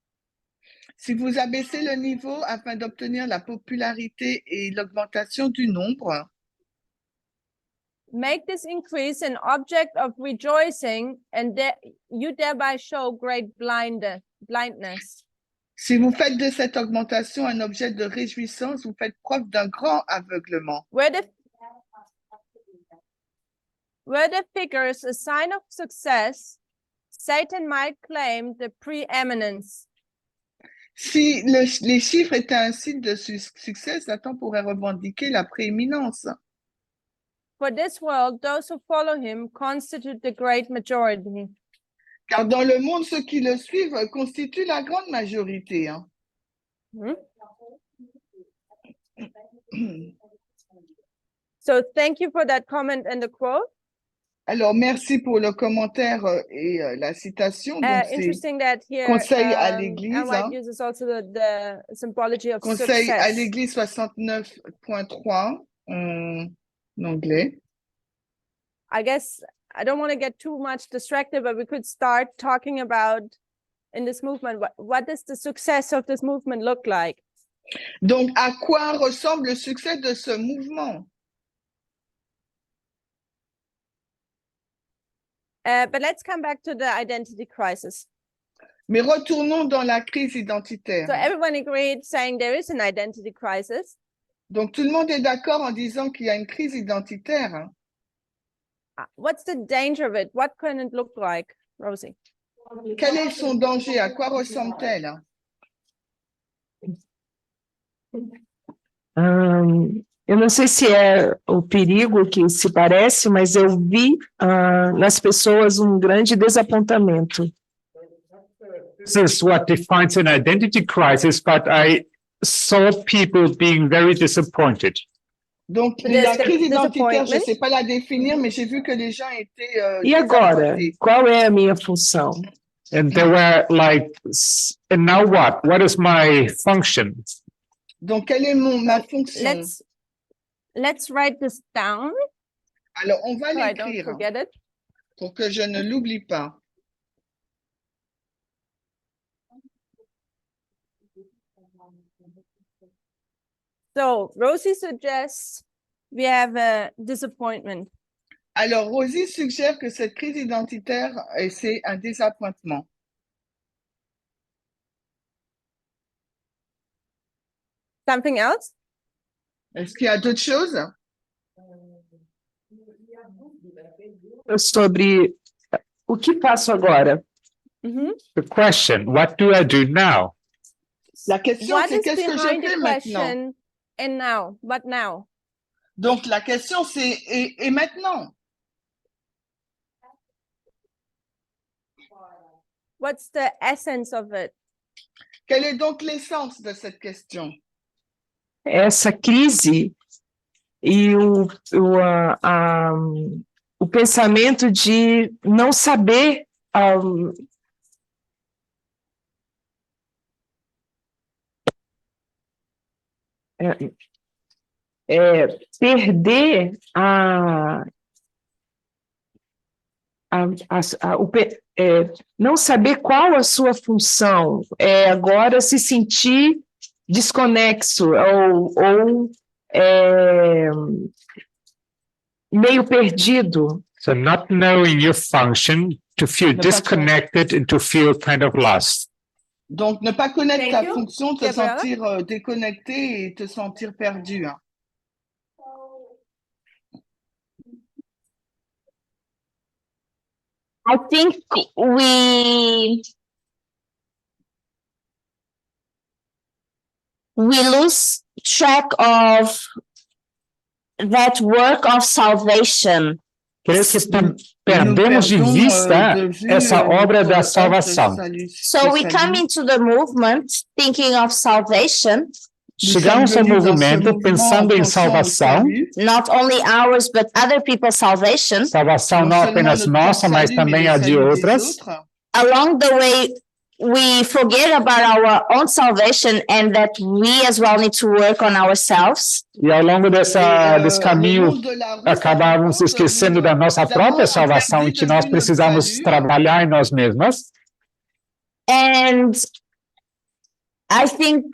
si vous abaissez le niveau afin d'obtenir la popularité et l'augmentation du nombre, make this increase an object of rejoicing, and you thereby show great blindness. Si vous faites de cette augmentation un objet de réjouissance, vous faites preuve d'un grand aveuglement. Where the figures a sign of success, Satan might claim the preeminence. Si les chiffres étaient un signe de succès, Satan pourrait revendiquer la prééminence. For this world, those who follow him constitute the great majority. Car dans le monde, ceux qui le suivent constituent la grande majorité. Hein. So thank you for that comment and the quote. Alors, merci pour le commentaire et la citation. Donc, interesting that here, conseil à l'Église. Hein. Uses also the symbology of conseil success. à l'Église 69.3 en anglais. I guess I don't want to get too much distracted, but we could start talking about in this movement. What does the success of this movement look like? Donc, à quoi ressemble le succès de ce mouvement? But let's come back to the identity crisis. Mais retournons dans la crise identitaire. So everyone agreed saying there is an identity crisis. Donc tout le monde est d'accord en disant qu'il y a une crise identitaire. What's the danger of it? What can it look like, Rosie? Quel est son danger? À quoi ressemble-t-elle? Eu não sei se é o perigo que se parece, mas eu vi nas pessoas grande desapontamento. This is what defines an identity crisis, but I saw people being very disappointed. Donc, la crise identitaire, je ne sais pas la définir, mais j'ai vu que les gens étaient E agora, désappointés. qual é a minha função? And they were like, and now what? What is my function? Donc, quelle est ma fonction? Let's write this down. Alors, on va So I don't l'écrire forget it. pour que je ne l'oublie pas. So Rosie suggests we have a disappointment. Alors, Rosie suggère que cette crise identitaire, c'est un désappointement. Something else? Est-ce qu'il y a d'autres choses? Sobre o que faço agora? The question, what do I do now? La question, What c'est is qu'est-ce que je behind fais the maintenant? question? And now, but now. Donc, la question, c'est et maintenant? What's the essence of it? Quelle est donc l'essence de cette question? Essa crise e o pensamento de não saber perder não saber qual a sua função, agora se sentir desconexo ou meio perdido. So not knowing your function, to feel disconnected and to feel kind of lost. Donc, ne pas connaître Thank ta you. fonction, te Gabriela? sentir déconnecté et te sentir perdu. Hein. I think we lose track of that work of salvation. Creio que perdemos de vista essa obra da salvação. So we come into the movement thinking of salvation. Chegamos ao movimento pensando em salvação. Not only ours, but other people's salvation. Salvação não apenas nossa, mas também a de outras. Along the way, we forget about our own salvation and that we as well need to work on ourselves. E ao longo desse caminho, acabávamos esquecendo da nossa própria salvação e que nós precisamos trabalhar em nós mesmas. And I think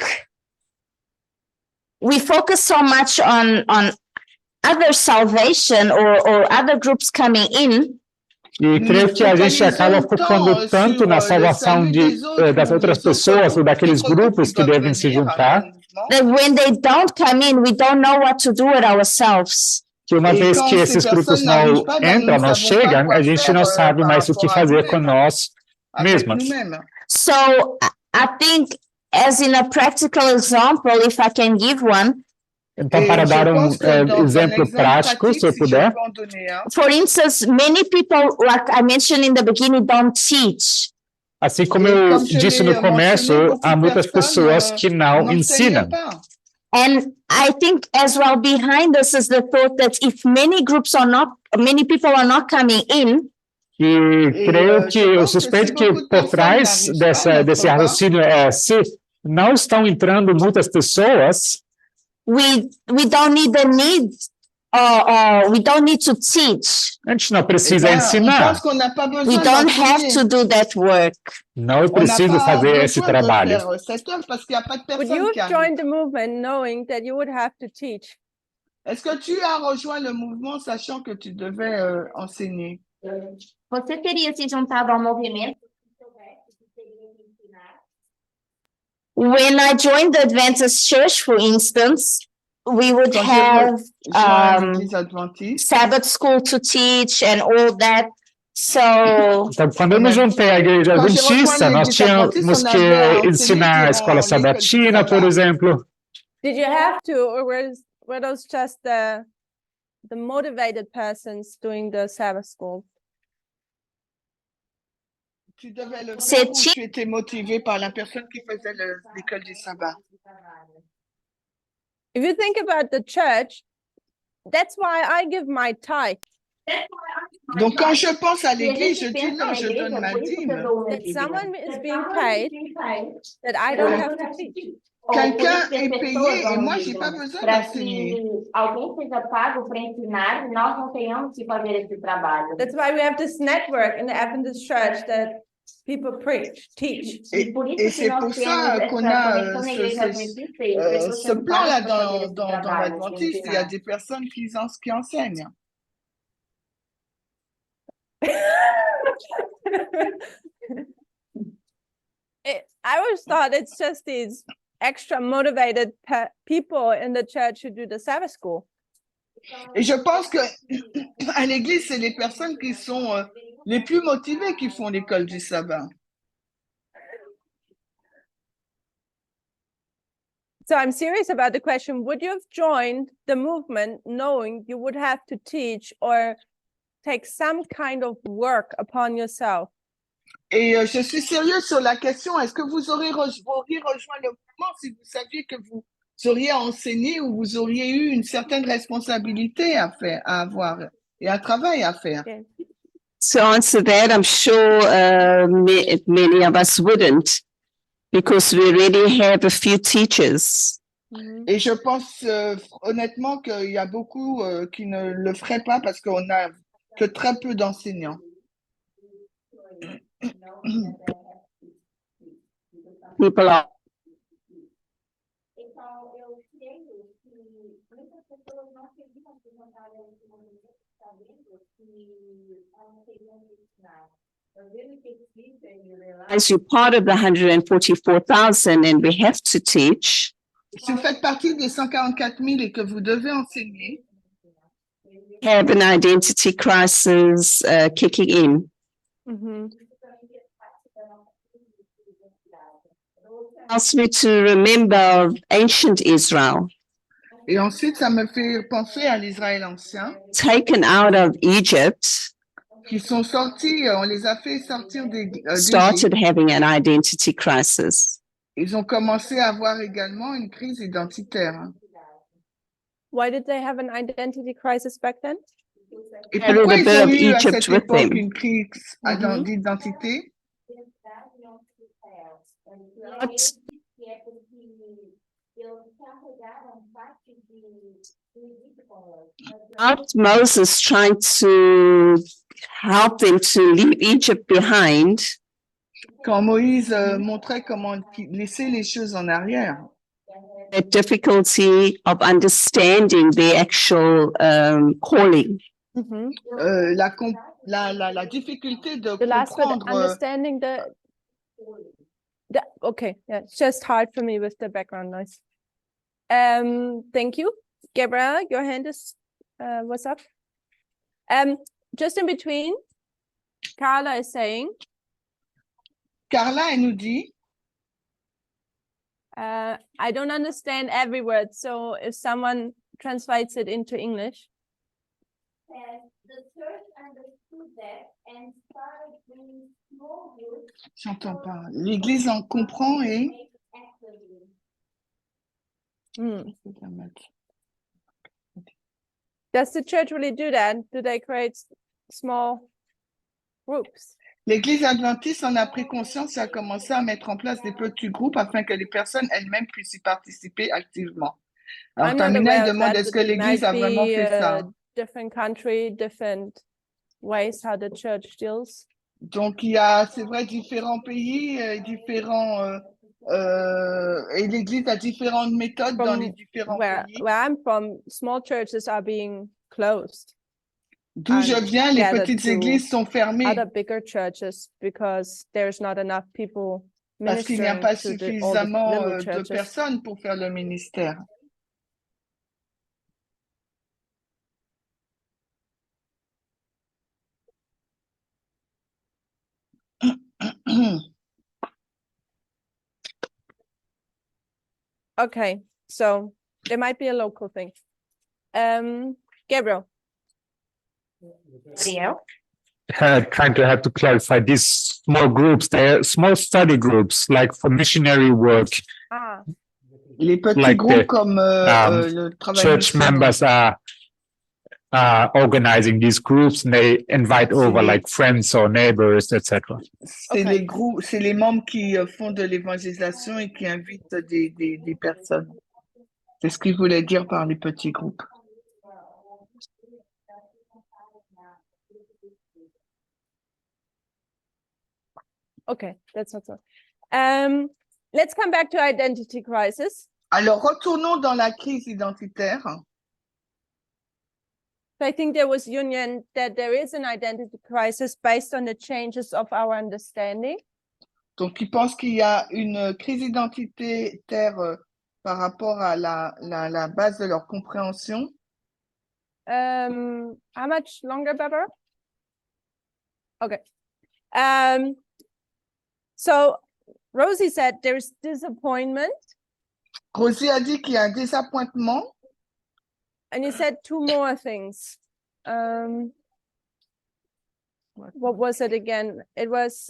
we focus so much on other salvation or other groups coming in. E creio que a gente acaba focando tanto na salvação das outras pessoas ou daqueles grupos que devem se juntar. That when they don't come in, we don't know what to do with ourselves. Que uma vez que esses grupos não entram, não chegam, a gente não sabe mais o que fazer com nós mesmos. So I think, as in a practical example, if I can give one. Então, para dar exemplo prático, se eu puder. For instance, many people, like I mentioned in the beginning, don't teach. Assim como eu disse no começo, há muitas pessoas que não ensinam. And I think as well behind this is the thought that if many people are not coming in. E creio que eu suspeito que por trás desse raciocínio se não estão entrando muitas pessoas. We don't need we don't need to teach. A gente não precisa ensinar. We don't have to do that work. Não é preciso fazer esse trabalho. Would you join the movement knowing that you would have to teach? Est-ce que tu as rejoint le mouvement sachant que tu devais enseigner? Você teria se juntado ao movimento? When I joined the Adventist Church, for instance, we would have Sabbath school to teach and all that. So, então, quando eu me juntei à igreja adventista, nós tínhamos que ensinar a escola sabatina, por exemplo. Did you have to, or were those just the motivated persons doing the Sabbath school? Tu devais le faire ou tu étais motivé par la personne qui faisait l'école du sabbat? If you think about the church, That's why I give my tithe. Donc, quand je pense à l'église, je dis non, je donne ma dîme. That someone is being paid, that I don't have to teach. Quelqu'un est payé et moi, j'ai pas besoin d'enseigner. Alguém seja pago para ensinar e nós não tenhamos que fazer esse trabalho. That's why we have this network in the Adventist church that people preach, teach. Et c'est pour ça qu'on a ce plan-là dans l'Adventiste. Il y a des personnes qui enseignent. I always thought it's just these extra motivated people in the church who do the Sabbath school. Et je pense que à l'église, c'est les personnes qui sont les plus motivées qui font l'école du sabbat. So I'm serious about the question, would you have joined the movement knowing you would have to teach or take some kind of work upon yourself? Et je suis sérieuse sur la question, est-ce que vous auriez rejoint le mouvement si vous saviez que vous auriez enseigné ou vous auriez eu une certaine responsabilité à avoir et un travail à faire? Okay. To answer that, I'm sure many of us wouldn't, because we already have a few teachers. Et je pense honnêtement qu'il y a beaucoup qui ne le feraient pas parce qu'on n'a que très peu d'enseignants. People are. As you're part of the 144,000 and we have to teach. Si vous faites partie des 144 000 et que vous devez enseigner, have an identity crisis kicking in. Helps me to remember ancient Israel. Et ensuite, ça me fait penser à l'Israël ancien. Taken out of Egypt. Qui sont sortis, on les a fait sortir started having an identity crisis. Ils ont commencé à avoir également une crise identitaire. Why did they have an identity crisis back then? Et pourquoi ils ont eu à cette époque une crise d'identité? Not Moses trying to help them to leave Egypt behind. Quand Moïse montrait comment laisser les choses en arrière. The difficulty of understanding their actual calling. La difficulté de comprendre. Understanding okay, yeah, it's just hard for me with the background noise. Thank you, Gabriella. Your hand is what's up? Just in between, Carla is saying. Carla, elle nous dit. I don't understand every word, so if someone translates it into English. The church understood that and started doing small groups. J'entends pas. L'Église en comprend et. Does the church really do that? Do they create small groups? L'Église adventiste en a pris conscience et a commencé à mettre en place des petits groupes afin que les personnes elles-mêmes puissent y participer activement. Alors, Tamina demande est-ce que l'Église a vraiment fait ça? Different country, different ways how the church deals. Donc, il y a, c'est vrai, différents pays, différents, et l'Église a différentes méthodes dans les différents pays. Where I'm from, small churches are being closed. D'où je viens, les petites églises sont fermées. Other bigger churches because there's not enough people. Parce qu'il n'y a pas suffisamment de personnes pour faire le ministère. Okay, so there might be a local thing. Gabriel. Trying to have to clarify these small groups. They're small study groups, like for missionary work. Les petits groupes comme le travail church members are organizing these groups, and they invite over like friends or neighbors, etc. C'est les groupes, c'est les membres qui font de l'évangélisation et qui invitent des personnes. C'est ce qu'il voulait dire par les petits groupes. Okay, that's not so. Let's come back to identity crisis. Alors, retournons dans la crise identitaire. So I think there was union that there is an identity crisis based on the changes of our understanding. Donc, ils pensent qu'il y a une crise identitaire par rapport à la base de leur compréhension. How much longer, Barbara? Okay. So Rosie said there's disappointment. Rosie a dit qu'il y a un désappointement. And you said two more things. What was it again? It was,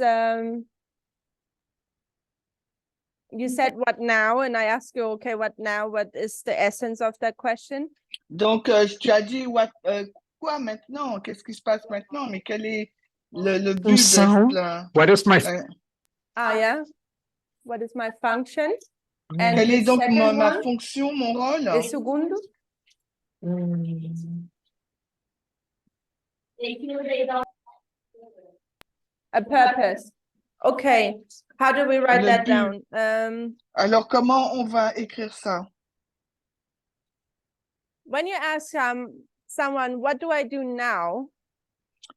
you said what now? And I asked you, okay, what now? What is the essence of that question? Donc, tu as dit quoi maintenant? Qu'est-ce qui se passe maintenant? Mais quel est le but de cela? What is my... Yeah. What is my function? And quelle est donc ma fonction, mon rôle? Le segundo? A purpose. Okay. How do we write that down? Alors, comment on va écrire ça? When you ask someone, what do I do now?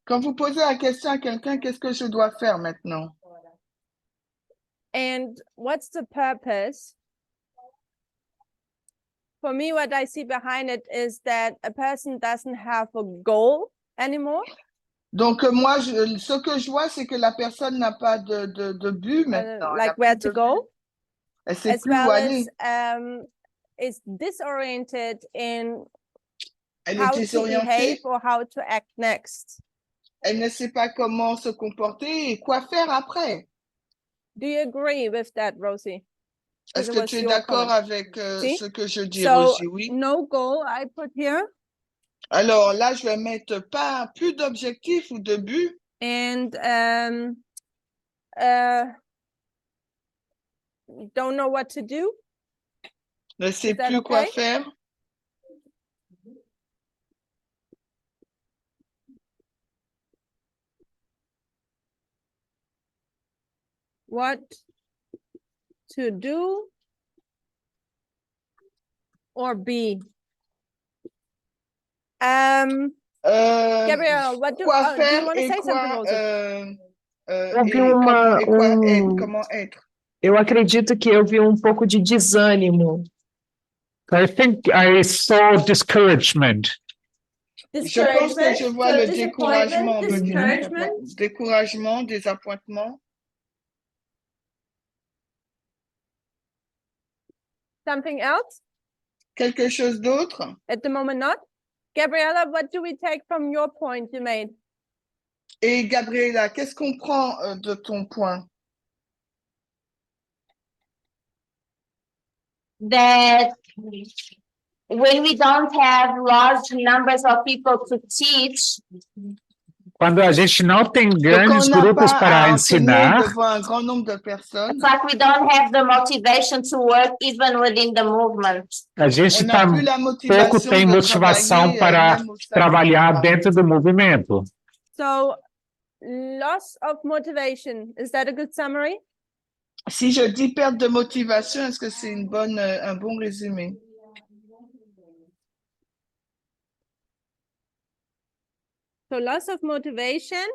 Quand vous posez la question à quelqu'un, qu'est-ce que je dois faire maintenant? And what's the purpose? For me, what I see behind it is that a person doesn't have a goal anymore. Donc, moi, ce que je vois, c'est que la personne n'a pas de but maintenant. Like where to go. Elle sait as plus well où aller. as is disoriented in Elle how est to behave or how to act next. Elle ne sait pas comment se comporter et quoi faire après. Do you agree with that, Rosie? Est-ce que tu es d'accord avec ce que je dis, so, Rosie? Oui. No goal I put here. Alors là, je vais mettre plus d'objectif ou de but. And don't know what to do. Ne sait plus quoi faire. What to do or be. Gabrielle, what do, quoi faire do you want to et say quoi, comment être. Eu acredito que eu vi um pouco de desânimo. I think I saw discouragement. Je pense que je vois le découragement, découragement, désappointement. Something else? Quelque chose d'autre? At the moment, not. Gabriella, what do we take from your point you made? Et Gabriella, qu'est-ce qu'on prend de ton point? That when we don't have large numbers of people to teach, quando a gente não tem grandes grupos para ensinar, devant un grand nombre de personnes, it's like we don't have the motivation to work even within the movement. A gente pouco tem motivação para trabalhar dentro do movimento. So, loss of motivation, is that a good summary? Si je dis perte de motivation, est-ce que c'est un bon résumé? So loss of motivation.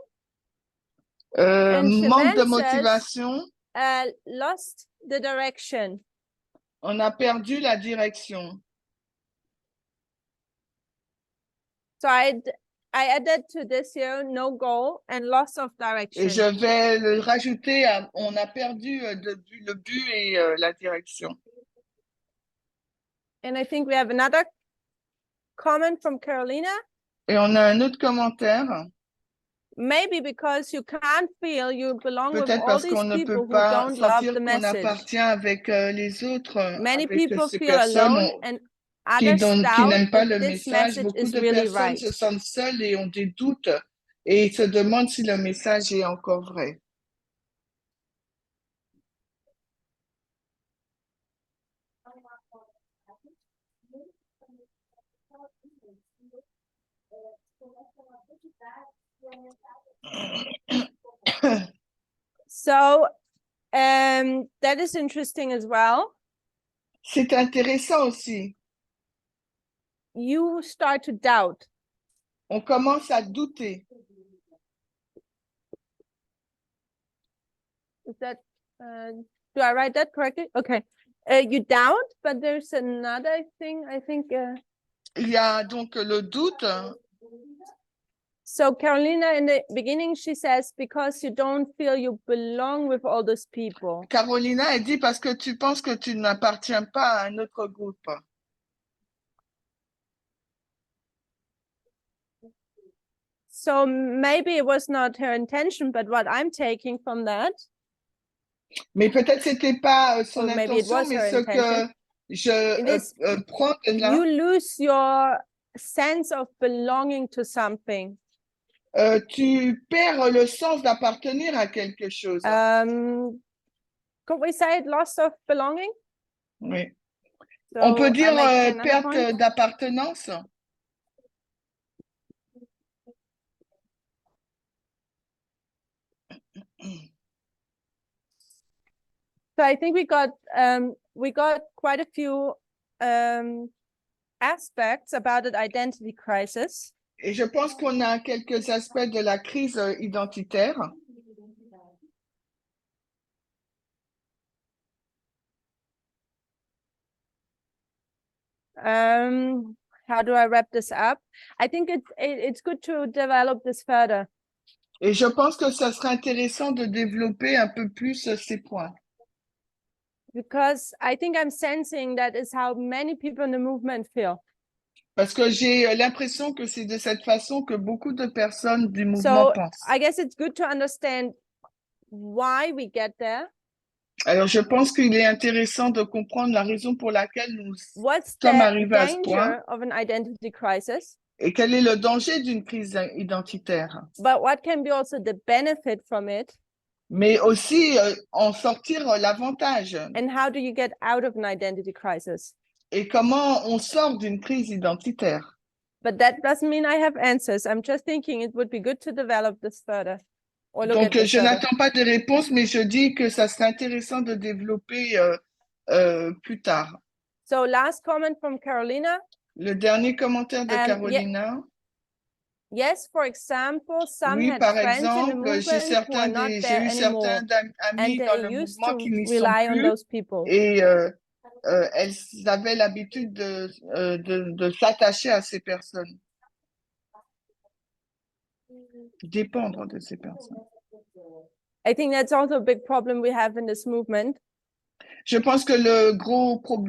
Manque de motivation. Lost the direction. On a perdu la direction. So I added to this here no goal and loss of direction. Et je vais le rajouter à, on a perdu le but et la direction. And I think we have another comment from Carolina. Et on a un autre commentaire. Maybe because you can't feel you belong with Peut-être all parce these qu'on ne people peut pas who don't love sentir the qu'on message. appartient avec les autres. Many avec people ces feel alone personnes. and others qui doubt n'aiment pas if le this message. message Beaucoup is de really personnes right. se sentent seules et ont des doutes et se demandent si le message est encore vrai. So that is interesting as well. C'est intéressant aussi. You start to doubt. On commence à douter. Is that, do I write that correctly? Okay. You doubt, but there's another thing, I think. Il y a donc le doute. So Carolina, in the beginning, she says, because you don't feel you belong with all those people. Carolina, elle dit parce que tu penses que tu n'appartiens pas à un autre groupe. So maybe it was not her intention, but what I'm taking from that. Mais peut-être c'était pas son maybe it intention, was mais her ce intention. que je prends de là. You lose your sense of belonging to something. Tu perds le sens d'appartenir à quelque chose. Could we say it, loss of belonging? Oui. So On peut dire perte perte d'appartenance. So I think we got quite a few aspects about an identity crisis. Et je pense qu'on a quelques aspects de la crise identitaire. How do I wrap this up? I think it's good to develop this further. Et je pense que ça serait intéressant de développer un peu plus ces points. Because I think I'm sensing that is how many people in the movement feel. Parce que j'ai l'impression que c'est de cette façon que beaucoup de personnes du mouvement pensent. I guess it's good to understand why we get there. Alors, je pense qu'il est intéressant de comprendre la raison pour laquelle nous sommes arrivés à ce point. Of an identity crisis? Et quel est le danger d'une crise identitaire? But what can be also the benefit from it? Mais aussi en sortir l'avantage. And how do you get out of an identity crisis? Et comment on sort d'une crise identitaire? But that doesn't mean I have answers. I'm just thinking it would be good to develop this further. Donc, je n'attends pas de réponse, mais je dis que ça serait intéressant de développer plus tard. So, last comment from Carolina. Le dernier commentaire de Carolina. Yes, for example, some oui, had par friends exemple, in the movement j'ai eu certains amis dans le mouvement qui n'y sont plus et elles avaient l'habitude de s'attacher à ces personnes. Dépendre de ces personnes. I think that's also a big problem we have in this movement. Je pense que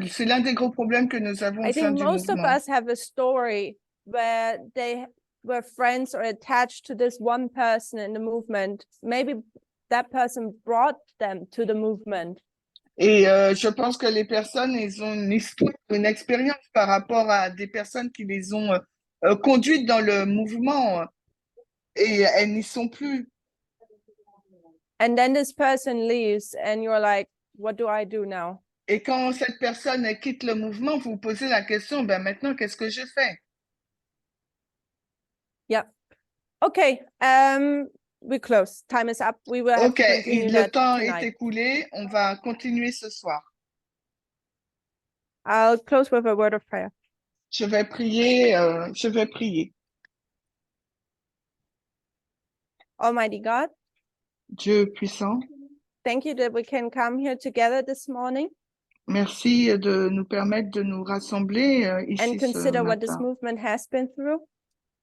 c'est l'un des gros problèmes que nous avons au sein du mouvement. I think most of us have a story where they were friends or attached to this one person in the movement. Maybe that person brought them to the movement. Et je pense que les personnes, ils ont une histoire, une expérience par rapport à des personnes qui les ont conduites dans le mouvement et elles n'y sont plus. And then this person leaves and you're like, what do I do now? Et quand cette personne quitte le mouvement, vous vous posez la question, ben maintenant, qu'est-ce que je fais? Yeah. Okay. We close. Time is up. We will have to continue le temps tonight. est écoulé. On va continuer ce soir. I'll close with a word of prayer. Je vais prier. Almighty God. Dieu puissant. Thank you that we can come here together this morning. Merci de nous permettre de nous rassembler ici and consider ce what this matin. movement has been through.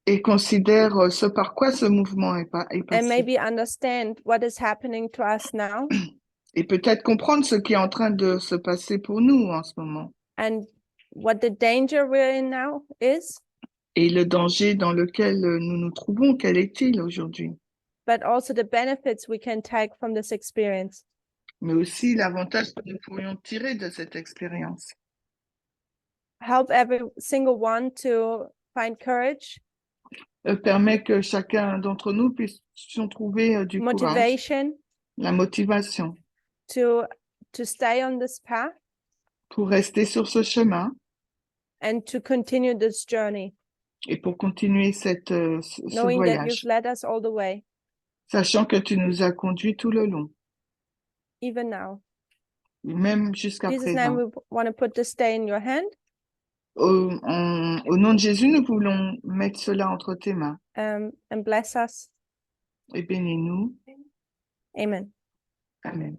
Et considère ce par quoi ce mouvement est passé. And maybe understand what is happening to us now. Et peut-être comprendre ce qui est en train de se passer pour nous en ce moment. And what the danger we're in now is. Et le danger dans lequel nous nous trouvons, quel est-il aujourd'hui? But also the benefits we can take from this experience. Mais aussi l'avantage que nous pourrions tirer de cette expérience. help every single one to find courage, permet que chacun d'entre nous puissions trouver du courage, motivation la motivation to stay on this path pour rester sur ce chemin and to continue this journey, et pour continuer ce knowing that you've voyage, led us all the way, sachant que tu nous as conduits tout le long, even now. même jusqu'à In Jesus' présent. name, we want to put this day in your hand. Au nom de Jésus, nous voulons mettre cela entre tes mains And bless us. et bénis-nous. Amen. Amen.